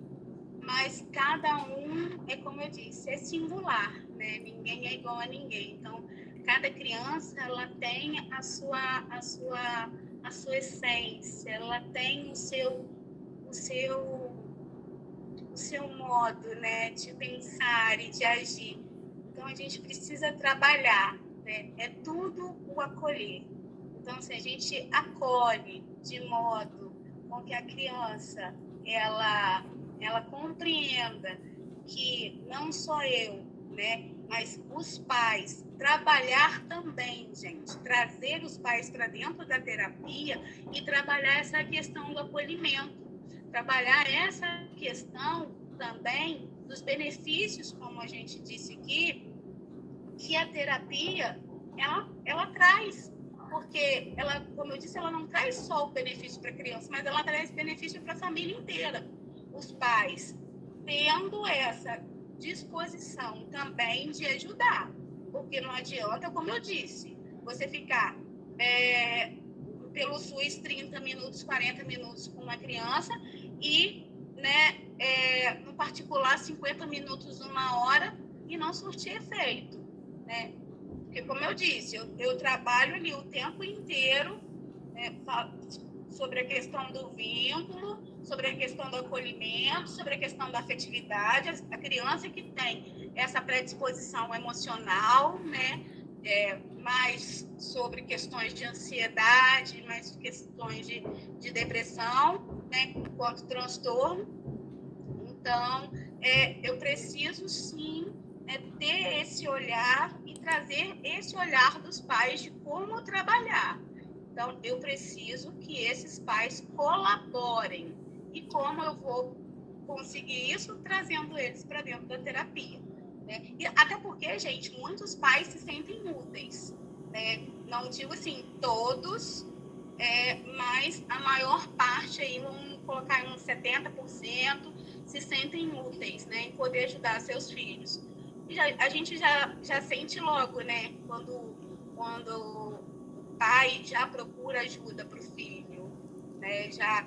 Speaker 1: Mas cada um, é como eu disse, é singular, né? Ninguém é igual a ninguém. Então, cada criança ela tem a sua essência, ela tem o seu modo, né, de pensar e de agir. Então, a gente precisa trabalhar, né? É tudo o acolher. Então, se a gente acolhe de modo com que a criança ela compreenda que não só eu, né, mas os pais, trabalhar também, gente, trazer os pais para dentro da terapia e trabalhar essa questão do acolhimento, trabalhar essa questão também dos benefícios, como a gente disse aqui, que a terapia ela traz, porque ela, como eu disse, ela não traz só o benefício para a criança, mas ela traz benefício para a família inteira. Os pais tendo essa disposição também de ajudar, porque não adianta, como eu disse, você ficar pelo SUS 30 minutos, 40 minutos com uma criança e, né, no particular 50 minutos, 1 hora e não surtir efeito, né? Porque, como eu disse, eu trabalho ali o tempo inteiro, né, sobre a questão do vínculo, sobre a questão do acolhimento, sobre a questão da afetividade. A criança que tem essa predisposição emocional, né, mais sobre questões de ansiedade, mais questões de depressão, né, quanto transtorno. Então, eu preciso, sim, ter esse olhar e trazer esse olhar dos pais de como trabalhar. Então, eu preciso que esses pais colaborem. E como eu vou conseguir isso? Trazendo eles para dentro da terapia. Né? E até porque, gente, muitos pais se sentem úteis. Né? Não digo assim, todos, mas a maior parte, aí, vamos colocar em uns 70%, se sentem úteis, né, em poder ajudar seus filhos. E a gente já sente logo, né, quando o pai já procura ajuda para o filho, né, já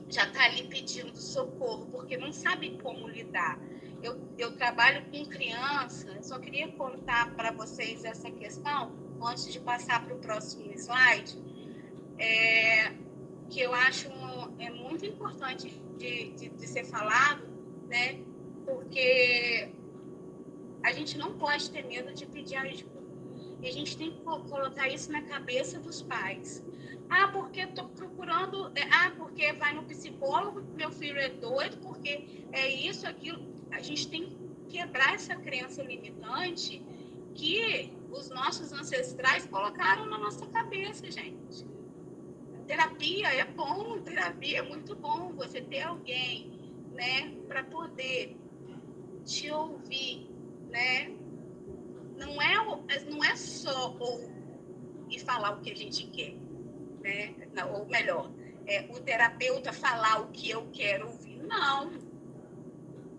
Speaker 1: está ali pedindo socorro, porque não sabe como lidar. Eu trabalho com criança, só queria contar para vocês essa questão, antes de passar para o próximo slide, que eu acho muito importante de ser falado, né? Porque a gente não pode ter medo de pedir ajuda. E a gente tem que colocar isso na cabeça dos pais. Porque estou procurando... porque vai no psicólogo, meu filho é doido, porque é isso, aquilo. A gente tem que quebrar essa crença limitante que os nossos ancestrais colocaram na nossa cabeça, gente. Terapia é bom, terapia é muito bom, você ter alguém, né, para poder te ouvir, né? Não é só ouvir e falar o que a gente quer, né? Não, ou melhor, o terapeuta falar o que eu quero ouvir. Não,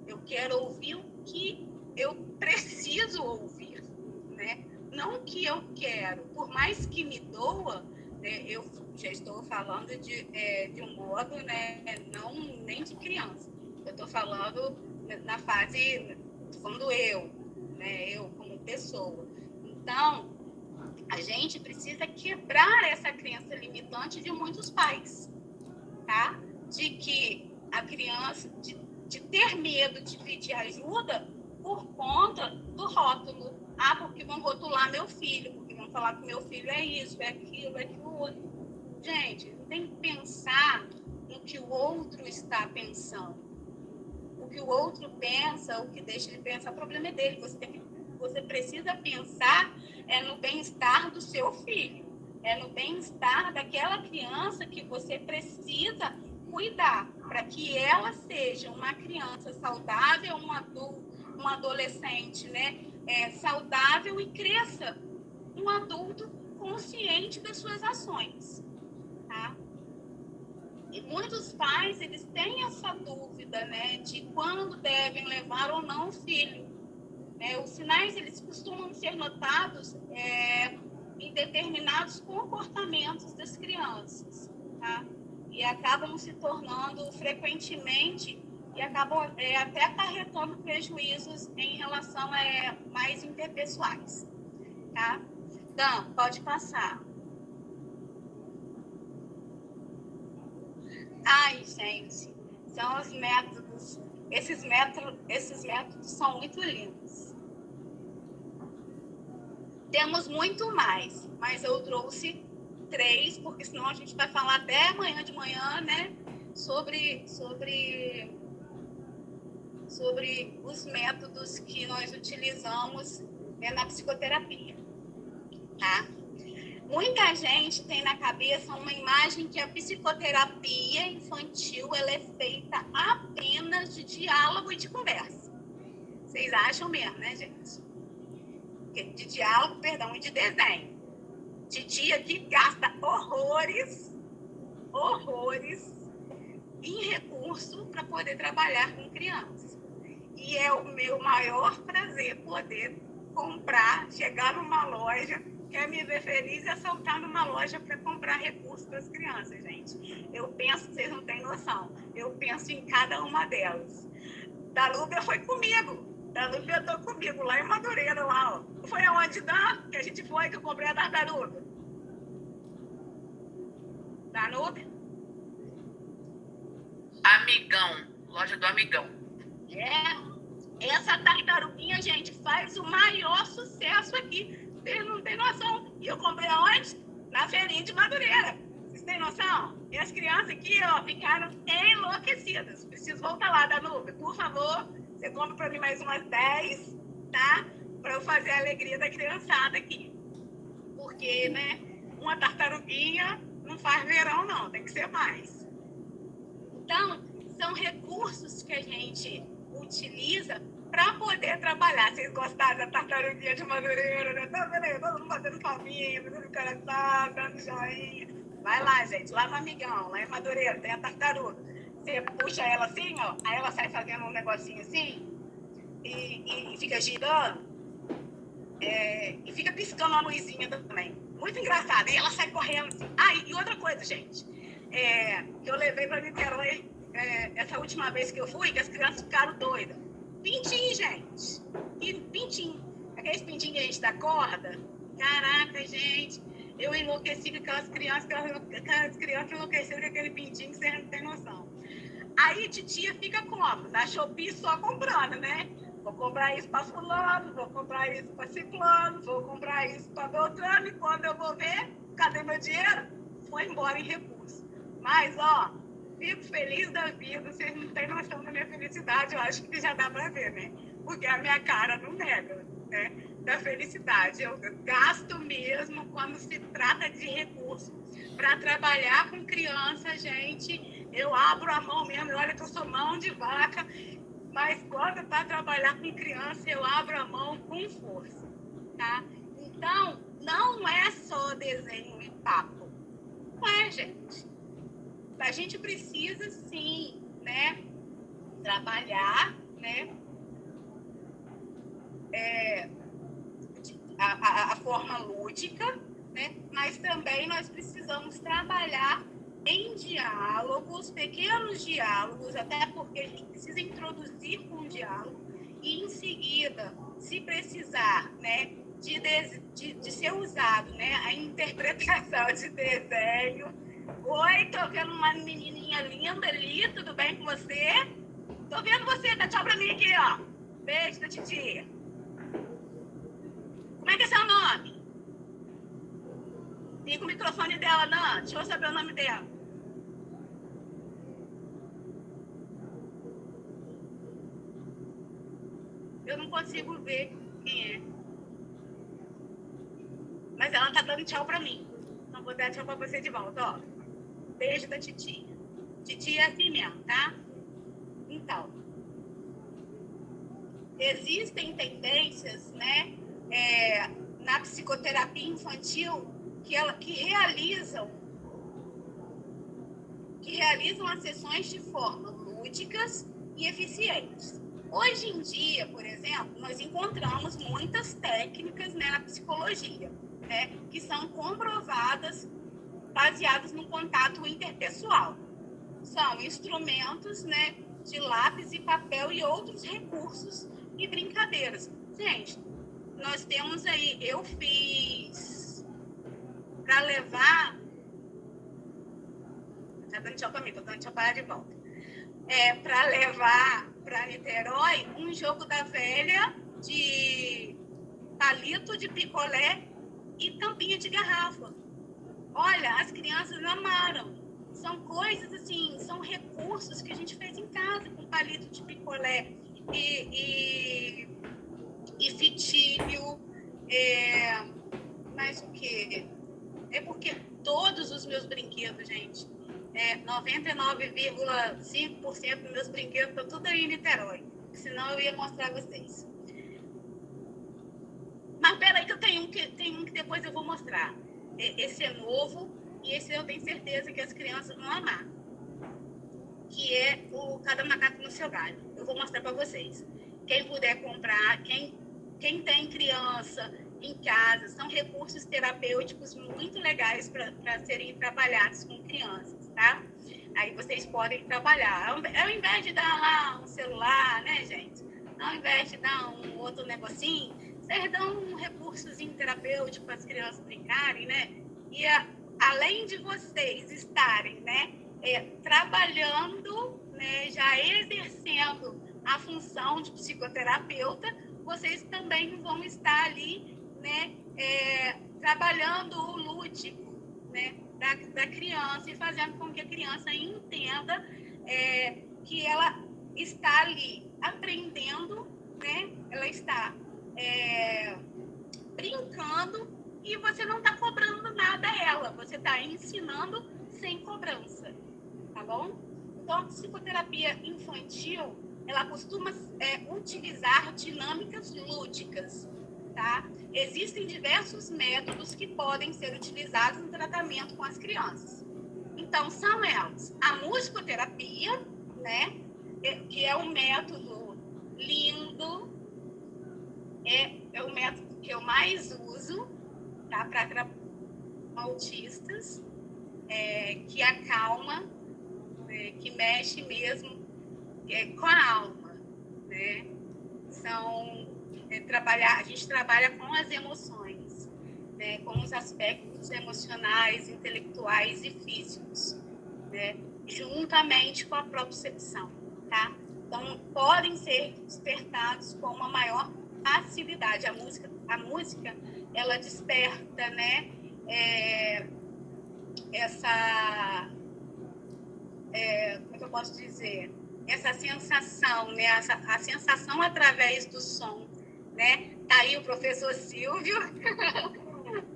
Speaker 1: eu quero ouvir o que eu preciso ouvir, né? Não o que eu quero, por mais que me doa, né? Eu já estou falando de um modo, né? Não nem de criança. Eu estou falando na fase, quando né? Eu como pessoa. Então, a gente precisa quebrar essa crença limitante de muitos pais, tá? De que a criança, de ter medo de pedir ajuda por conta do rótulo. Porque vão rotular meu filho, porque vão falar que meu filho é isso, é aquilo, é aquilo outro. Gente, tem que pensar no que o outro está pensando. O que o outro pensa, o que deixa ele pensar, o problema é dele. Você precisa pensar no bem-estar do seu filho, no bem-estar daquela criança que você precisa cuidar, para que ela seja uma criança saudável, um adolescente, né, saudável, e cresça um adulto consciente das suas ações, tá? E muitos pais, eles têm essa dúvida, né, de quando devem levar ou não o filho. Os sinais, eles costumam ser notados em determinados comportamentos das crianças, tá? E acabam se tornando frequentemente e acabam até acarretando prejuízos em relação a mais interpessoais, tá? Então, pode passar. Ai, gente, são os métodos. Esses métodos são muito lindos. Temos muito mais, mas eu trouxe 3, porque senão a gente vai falar até amanhã de manhã, né? Sobre os métodos que nós utilizamos na psicoterapia, tá? Muita gente tem na cabeça uma imagem que a psicoterapia infantil ela é feita apenas de diálogo e de conversa. Vocês acham mesmo, né, gente? De diálogo, perdão, e de desenho. Titia que gasta horrores em recurso para poder trabalhar com crianças. E é o meu maior prazer poder comprar, chegar numa loja, quer me ver feliz e assaltar numa loja para comprar recursos para as crianças, gente. Eu penso, vocês não têm noção, eu penso em cada uma delas. Da Lúbia foi comigo. Danúbia andou comigo lá em Madureira, lá, ó. Foi aonde, Dan? Que a gente foi, que eu comprei a tartaruga. Danúbia?
Speaker 2: Amigão, loja do Amigão.
Speaker 1: Essa tartaruguinha, gente, faz o maior sucesso aqui. Vocês não têm noção. E eu comprei aonde? Na feirinha de Madureira. Vocês têm noção? E as crianças aqui, ó, ficaram enlouquecidas. Preciso voltar lá, Danúbia. Por favor, você compra pra mim mais umas 10, tá? Pra eu fazer a alegria da criançada aqui. Porque, né, uma tartaruguinha não faz verão, não. Tem que ser mais. Então, são recursos que a gente utiliza para poder trabalhar. Vocês gostaram da tartaruguinha de Madureira, né? Tá vendo aí? Todo mundo batendo palminha, fazendo coração, dando joinha. Vai lá, gente, lá no Amigão, lá em Madureira, tem a tartaruga. Você puxa ela assim, ó, aí ela sai fazendo um negocinho assim e fica girando e fica piscando uma luzinha também. Muito engraçado. E ela sai correndo assim. Ah, e outra coisa, gente, que eu levei para Niterói essa última vez que eu fui, que as crianças ficaram doidas. Pintinho, gente. E pintinho. Aqueles pintinhos que a gente dá corda. Caraca, gente. Eu enlouqueci com aquelas crianças enlouqueceram com aquele pintinho que vocês não tem noção. Aí titia fica como? Na Shopee só comprando, né? Vou comprar isso para fulano, vou comprar isso para ciclano, vou comprar isso para Beltrano. E quando eu vou ver, cadê meu dinheiro? Foi embora em recurso. Mas, ó, fico feliz da vida. Vocês não têm noção da minha felicidade. Eu acho que já dá para ver, né? Porque a minha cara não nega, né? Da felicidade. Eu gasto mesmo quando se trata de recurso. Para trabalhar com criança, gente, eu abro a mão mesmo. Olha que eu sou mão de vaca. Mas quando para trabalhar com criança, eu abro a mão com força, tá? Então, não é só desenho e papo. Não é, gente. A gente precisa, sim, né? Trabalhar, né? A forma lúdica, né? Mas também nós precisamos trabalhar em diálogos, pequenos diálogos, até porque a gente precisa introduzir com o diálogo e, em seguida, se precisar, né, de ser usado, né, a interpretação de desenho. Oi, tô vendo uma menininha linda ali, tudo bem com você? Tô vendo você, dá tchau pra mim aqui, ó. Beijo da titia. Como é que é seu nome? Liga o microfone dela, não. Deixa eu saber o nome dela. Eu não consigo ver quem é. Mas ela tá dando tchau pra mim. Então vou dar tchau pra você de volta, ó. Beijo da titia. Titia é assim mesmo, tá? Então, existem tendências, né, na psicoterapia infantil que realizam as sessões de forma lúdicas e eficientes. Hoje em dia, por exemplo, nós encontramos muitas técnicas, né, na psicologia, né, que são comprovadas baseadas no contato interpessoal. São instrumentos, né, de lápis e papel e outros recursos e brincadeiras. Gente, nós temos aí, eu fiz para levar. Tá dando tchau pra mim, tô dando tchau para de volta. Para levar para Niterói um jogo da velha de palito de picolé e tampinha de garrafa. Olha, as crianças amaram. São coisas assim, são recursos que a gente fez em casa com palito de picolé e fitilho. Mas o quê? É porque todos os meus brinquedos, gente, 99,5% dos meus brinquedos estão tudo aí em Niterói. Senão eu ia mostrar a vocês. Mas peraí que eu tenho um que depois eu vou mostrar. Esse é novo e esse eu tenho certeza que as crianças vão amar. Que é o Cada Macaco no Seu Galho. Eu vou mostrar para vocês. Quem puder comprar, quem tem criança em casa, são recursos terapêuticos muito legais para serem trabalhados com crianças, tá? Aí vocês podem trabalhar. Ao invés de dar lá um celular, né, gente? ao invés de dar um outro negocinho, vocês dão um recursozinho terapêutico para as crianças brincarem, né? E além de vocês estarem, né, trabalhando, né, já exercendo a função de psicoterapeuta, vocês também vão estar ali, né, trabalhando o lúdico, né, da criança e fazendo com que a criança entenda que ela está ali aprendendo, né, ela está brincando e você não está cobrando nada a ela, você está ensinando sem cobrança, tá bom? Então, a psicoterapia infantil, ela costuma utilizar dinâmicas lúdicas, tá? Existem diversos métodos que podem ser utilizados no tratamento com as crianças. Então, são elas a musicoterapia, né? Que é um método lindo, é o método que eu mais uso, tá? Para tratar autistas, que acalma, que mexe mesmo com a alma, né? A gente trabalha com as emoções, né? Com os aspectos emocionais, intelectuais e físicos, né? Juntamente com a propriocepção, tá? Então, podem ser despertados com uma maior facilidade. A música, ela desperta, né? Como é que eu posso dizer? Essa sensação, né? A sensação através do som, né? Tá aí o professor Silvio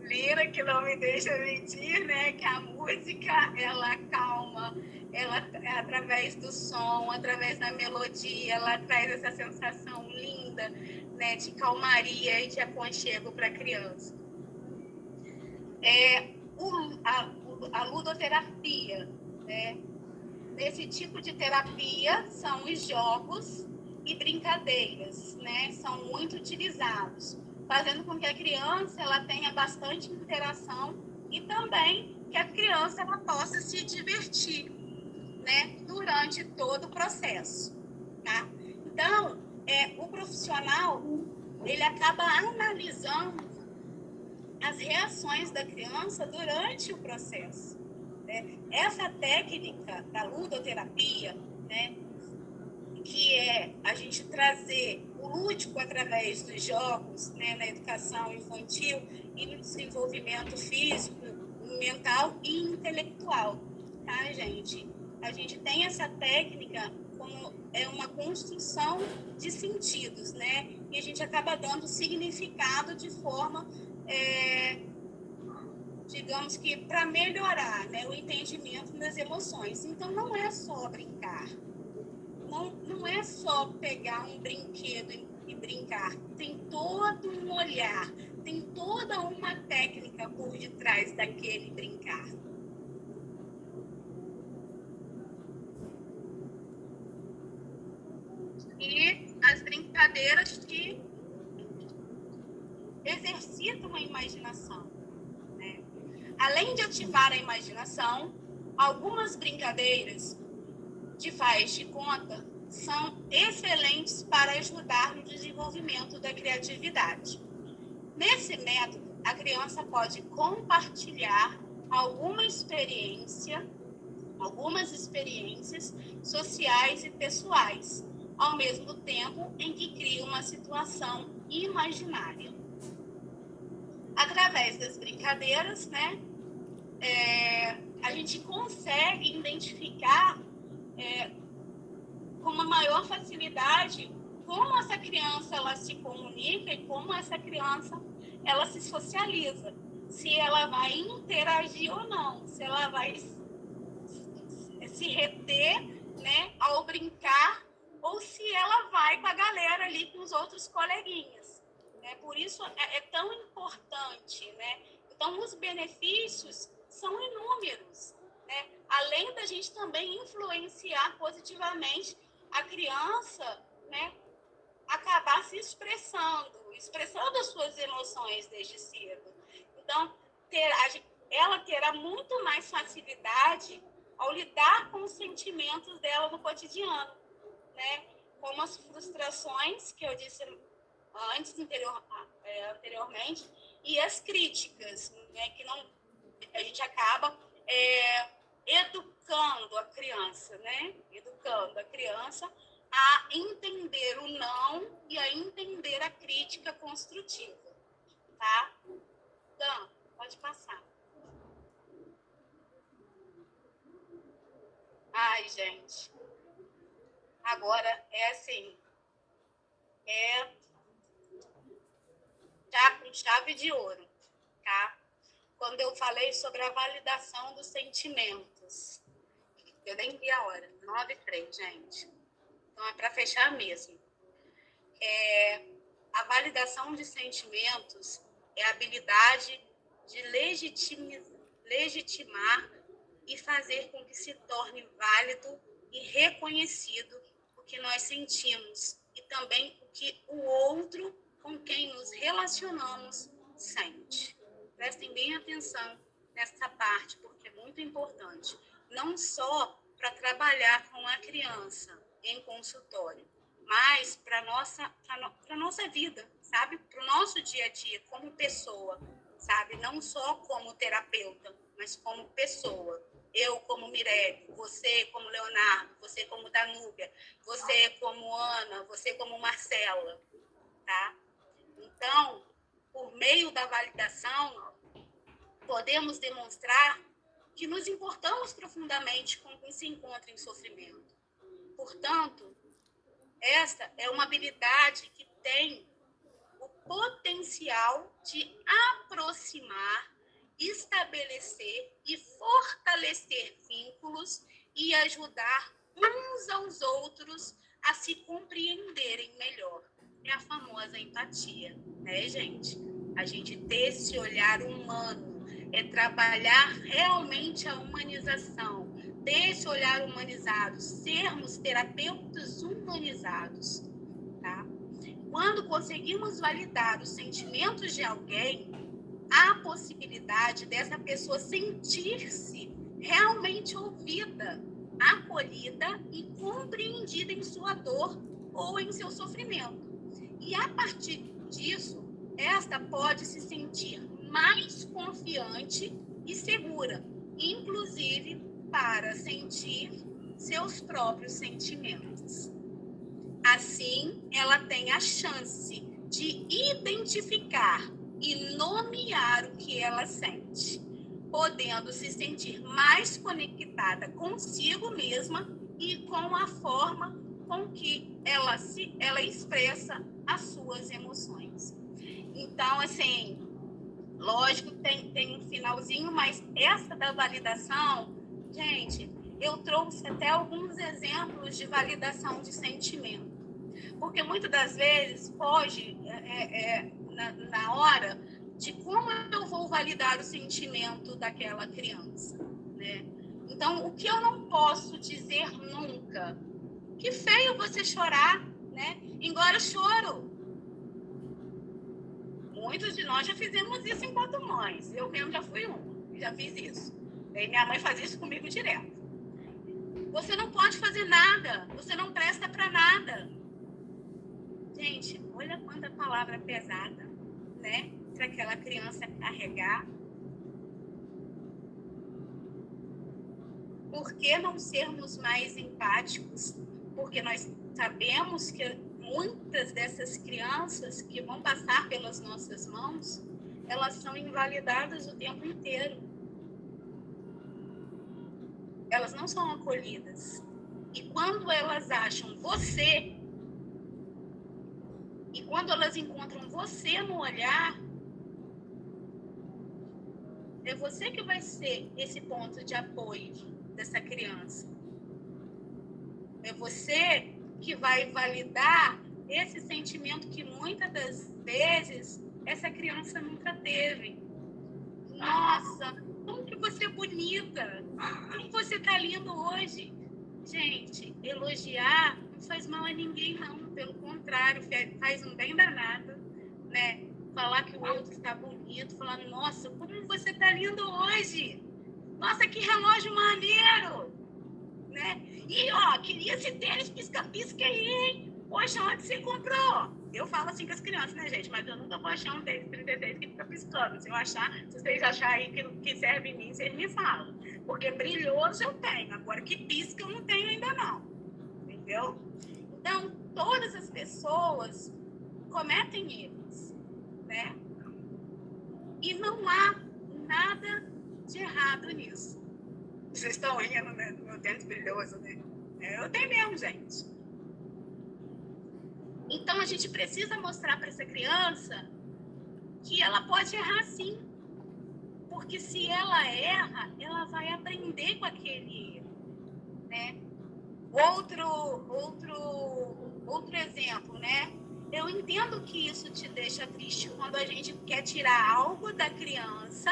Speaker 1: Lira, que não me deixa mentir, né? Que a música, ela acalma, ela, através do som, através da melodia, ela traz essa sensação linda, né? De calmaria e de aconchego para a criança. A ludoterapia, né? Nesse tipo de terapia são os jogos e brincadeiras, né? São muito utilizados, fazendo com que a criança ela tenha bastante interação e também que a criança ela possa se divertir, né? Durante todo o processo, tá? Então, o profissional ele acaba analisando as reações da criança durante o processo. Essa técnica da ludoterapia, né, que é a gente trazer o lúdico através dos jogos, né, na educação infantil e no desenvolvimento físico, mental e intelectual, tá, gente? A gente tem essa técnica como uma construção de sentidos, né? E a gente acaba dando significado de forma digamos que para melhorar, né, o entendimento das emoções. Então, não é só brincar, não é só pegar um brinquedo e brincar. Tem todo um olhar, tem toda uma técnica por detrás daquele brincar. E as brincadeiras que exercitam a imaginação. Além de ativar a imaginação, algumas brincadeiras de faz de conta são excelentes para ajudar no desenvolvimento da criatividade. Nesse método, a criança pode compartilhar algumas experiências sociais e pessoais, ao mesmo tempo em que cria uma situação imaginária. Através das brincadeiras, né, a gente consegue identificar com uma maior facilidade como essa criança ela se comunica e como essa criança ela se socializa, se ela vai interagir ou não, se ela vai se reter, né, ao brincar ou se ela vai com a galera ali, com os outros coleguinhas. Né? Por isso é tão importante, né? Então, os benefícios são inúmeros, né? Além da gente também influenciar positivamente a criança, né? Acabar se expressando as suas emoções desde cedo. Então, ela terá muito mais facilidade ao lidar com os sentimentos dela no cotidiano, né? como as frustrações que eu disse anteriormente, e as críticas, né, que não, a gente acaba educando a criança, né? Educando a criança a entender o não e a entender a crítica construtiva, tá? Dan, pode passar. Ai, gente. Agora é assim, tá com chave de ouro, tá? Quando eu falei sobre a validação dos sentimentos, eu nem vi a hora, 9h03, gente. Então é para fechar mesmo. A validação de sentimentos é a habilidade de legitimar e fazer com que se torne válido e reconhecido o que nós sentimos e também o que o outro com quem nos relacionamos sente. Prestem bem atenção nessa parte, porque é muito importante. Não só para trabalhar com a criança em consultório, mas para a nossa vida, sabe? Para o nosso dia a dia, como pessoa, sabe? Não só como terapeuta, mas como pessoa. Eu como Mirelle, você como Leonardo, você como Danúbia, você como Ana, você como Marcela, tá? Então, por meio da validação, podemos demonstrar que nos importamos profundamente com quem se encontra em sofrimento. Portanto, esta é uma habilidade que tem o potencial de aproximar, estabelecer e fortalecer vínculos e ajudar uns aos outros a se compreenderem melhor. É a famosa empatia, né, gente? A gente ter esse olhar humano, é trabalhar realmente a humanização, ter esse olhar humanizado, sermos terapeutas humanizados, tá? Quando conseguimos validar os sentimentos de alguém, há a possibilidade dessa pessoa sentir-se realmente ouvida, acolhida e compreendida em sua dor ou em seu sofrimento. E a partir disso, esta pode se sentir mais confiante e segura, inclusive para sentir seus próprios sentimentos. Assim, ela tem a chance de identificar e nomear o que ela sente, podendo se sentir mais conectada consigo mesma e com a forma com que ela expressa as suas emoções. Então, assim, lógico, tem um finalzinho, mas essa da validação, gente, eu trouxe até alguns exemplos de validação de sentimento. Porque muitas das vezes foge na hora de como eu vou validar o sentimento daquela criança, né? Então, o que eu não posso dizer nunca? Que feio você chorar, né? Engole o choro. Muitos de nós já fizemos isso enquanto mães. Eu mesmo já fui já fiz isso. E minha mãe fazia isso comigo direto. Você não pode fazer nada, você não presta para nada. Gente, olha quanta palavra pesada, né? Para aquela criança carregar. Por que não sermos mais empáticos? Porque nós sabemos que muitas dessas crianças que vão passar pelas nossas mãos, elas são invalidadas o tempo inteiro. Elas não são acolhidas. E quando elas acham você, e quando elas encontram você no olhar, é você que vai ser esse ponto de apoio dessa criança. É você que vai validar esse sentimento que muitas das vezes essa criança nunca teve. Nossa, como que você é bonita! Como você tá lindo hoje! Gente, elogiar não faz mal a ninguém, não. Pelo contrário, faz um bem danado, né? Falar que o outro está bonito, falar, nossa, como você tá lindo hoje! Nossa, que relógio maneiro! Né? E, ó, queria esse tênis pisca-pisca aí, hein? Poxa, onde você comprou? Eu falo assim com as crianças, né, gente? Mas eu nunca vou achar um tênis 36 que fica piscando. Se vocês acharem que serve em mim, vocês me falam. Porque brilhoso eu tenho. Agora, que pisca eu não tenho ainda não. Entendeu? Então, todas as pessoas cometem erros, né? E não há nada de errado nisso. Vocês estão rindo, né? Do meu tênis brilhoso, né? Eu tenho mesmo, gente. Então, a gente precisa mostrar para essa criança que ela pode errar sim. Porque se ela erra, ela vai aprender com aquele erro, né? Outro exemplo, né? Eu entendo que isso te deixa triste quando a gente quer tirar algo da criança,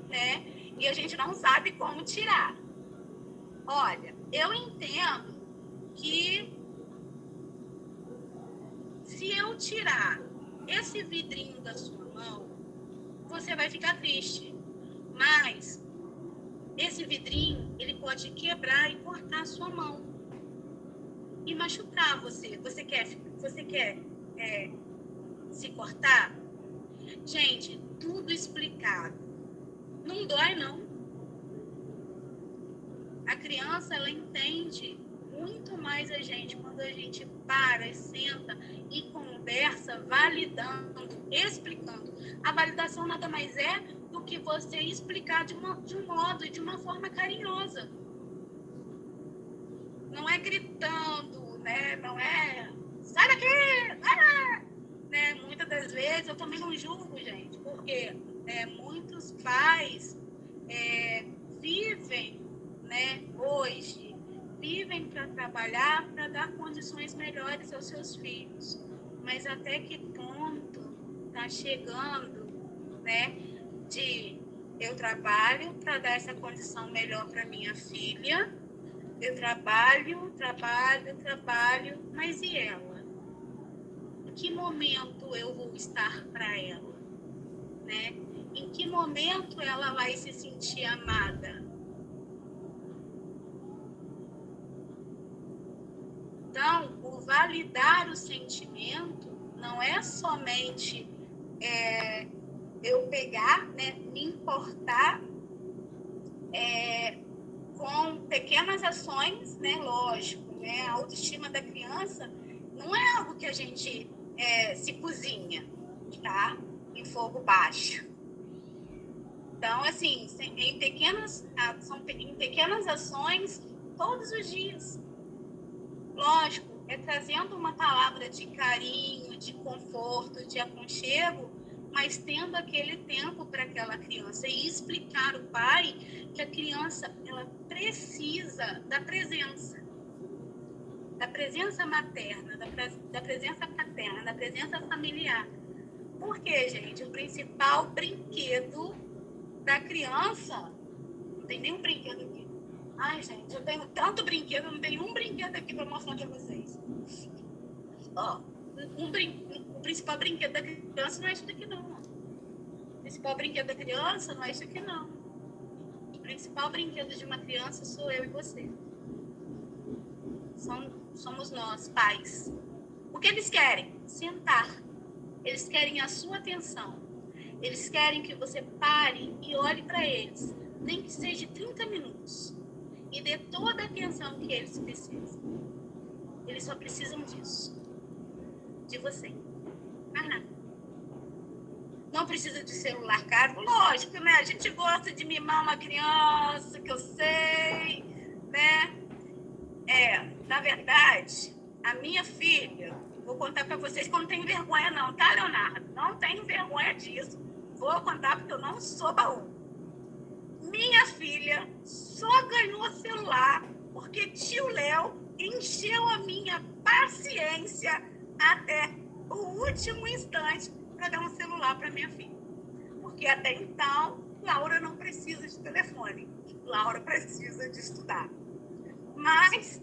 Speaker 1: né? E a gente não sabe como tirar. Olha, eu entendo que se eu tirar esse vidrinho da sua mão, você vai ficar triste. Mas esse vidrinho, ele pode quebrar e cortar a sua mão e machucar você. Você quer se cortar? Gente, tudo explicado. Não dói, não. A criança, ela entende muito mais a gente quando a gente para, senta e conversa, validando, explicando. A validação nada mais é do que você explicar de um modo, de uma forma carinhosa. Não é gritando, né? Não é sai daqui, né? Muitas das vezes eu também não julgo, gente, porque muitos pais vivem, né, hoje, vivem para trabalhar, para dar condições melhores aos seus filhos. Mas até que ponto está chegando, né, de eu trabalho para dar essa condição melhor para minha filha, eu trabalho, mas e ela? Em que momento eu vou estar para ela, né? Em que momento ela vai se sentir amada? Então, o validar o sentimento não é somente eu pegar, né, me importar com pequenas ações, né, lógico, né, a autoestima da criança não é algo que a gente se cozinha, tá? Em fogo baixo. Então, assim, em pequenas ações todos os dias. Lógico, trazendo uma palavra de carinho, de conforto, de aconchego, mas tendo aquele tempo para aquela criança e explicar ao pai que a criança ela precisa da presença materna, da presença paterna, da presença familiar. Porque, gente, o principal brinquedo da criança, não tem nenhum brinquedo aqui. Ai, gente, eu tenho tanto brinquedo, não tenho um brinquedo aqui para mostrar para vocês. Ó, o principal brinquedo da criança não é isso daqui, não. O principal brinquedo da criança não é isso aqui, não. O principal brinquedo de uma criança sou eu e você. Somos nós, pais. O que eles querem? Sentar. Eles querem a sua atenção. Eles querem que você pare e olhe para eles, nem que seja 30 minutos, e dê toda a atenção que eles precisam. Eles só precisam disso. De você. Mais nada. Não precisa de celular caro. Lógico, né? A gente gosta de mimar uma criança, que eu sei, né? Na verdade, a minha filha, vou contar para vocês que eu não tenho vergonha não, tá, Leonardo? Não tenho vergonha disso. Vou contar porque eu não sou baú. Minha filha só ganhou celular porque tio Léo encheu a minha paciência até o último instante para dar um celular para minha filha. Porque até então, Laura não precisa de telefone. Laura precisa de estudar. Mas,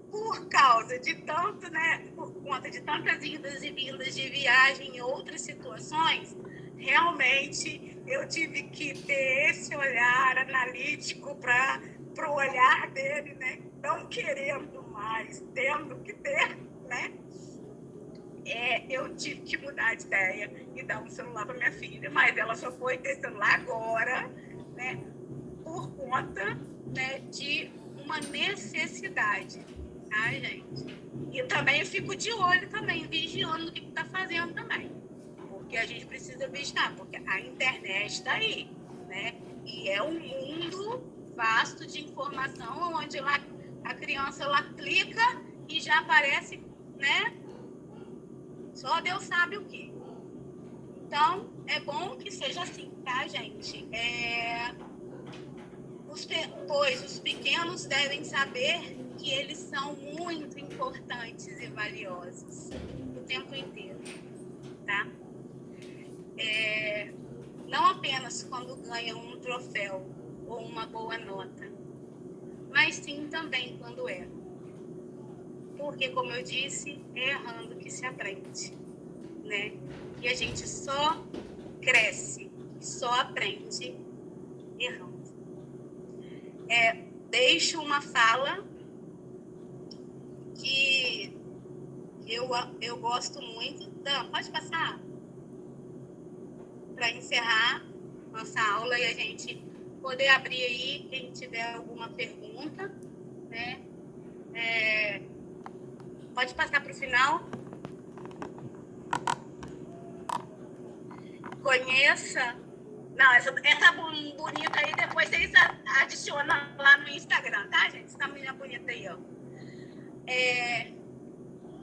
Speaker 1: por causa de tanto, né, por conta de tantas idas e vindas de viagem e outras situações, realmente eu tive que ter esse olhar analítico para o olhar dele, né, não querendo mais, tendo que ter, né, eu tive que mudar de ideia e dar um celular para minha filha, mas ela só foi ter celular agora, né, por conta, né, de uma necessidade, tá, gente? E também eu fico de olho também, vigiando o que está fazendo também, porque a gente precisa vigiar, porque a internet está aí, né? E é um mundo vasto de informação, onde lá a criança ela clica e já aparece, né? Só Deus sabe o quê. Então, é bom que seja assim, tá, gente? Pois os pequenos devem saber que eles são muito importantes e valiosos o tempo inteiro, tá? Não apenas quando ganham um troféu ou uma boa nota, mas sim também quando erram. Porque, como eu disse, é errando que se aprende, né? E a gente só cresce, só aprende errando. Deixo uma fala que eu gosto muito. Dan, pode passar? Para encerrar nossa aula e a gente poder abrir aí, quem tiver alguma pergunta, né? Pode passar para o final. Conheça. Não, essa bonita aí, depois vocês adicionam lá no Instagram, tá, gente? Essa menina bonita aí, ó.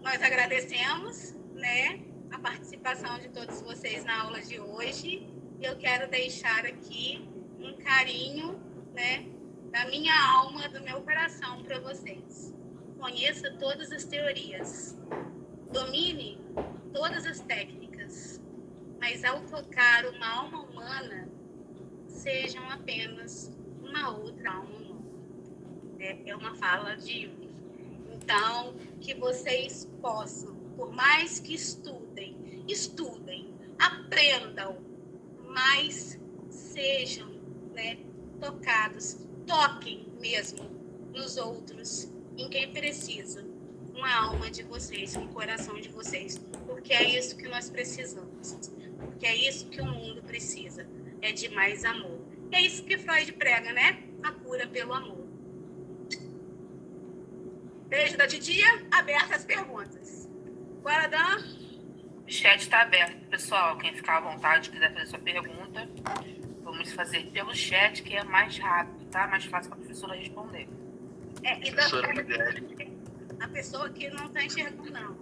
Speaker 1: Nós agradecemos, né, a participação de todos vocês na aula de hoje. Eu quero deixar aqui um carinho, né, da minha alma, do meu coração para vocês. Conheça todas as teorias, domine todas as técnicas, mas ao tocar uma alma humana, sejam apenas uma outra alma humana. É uma fala de Jung. Então, que vocês possam, por mais que estudem, aprendam, mas sejam, né, tocados, toquem mesmo nos outros, em quem precisa, com a alma de vocês, com o coração de vocês, porque é isso que nós precisamos, porque é isso que o mundo precisa, é de mais amor. É isso que Freud prega, né? A cura pelo amor. Beijo da titia, aberta as perguntas. Bora, Dan?
Speaker 2: O chat está aberto, pessoal. Quem ficar à vontade, quiser fazer sua pergunta, vamos fazer pelo chat, que é mais rápido, tá? Mais fácil para a professora responder.
Speaker 1: E a pessoa que não está enxergando, não.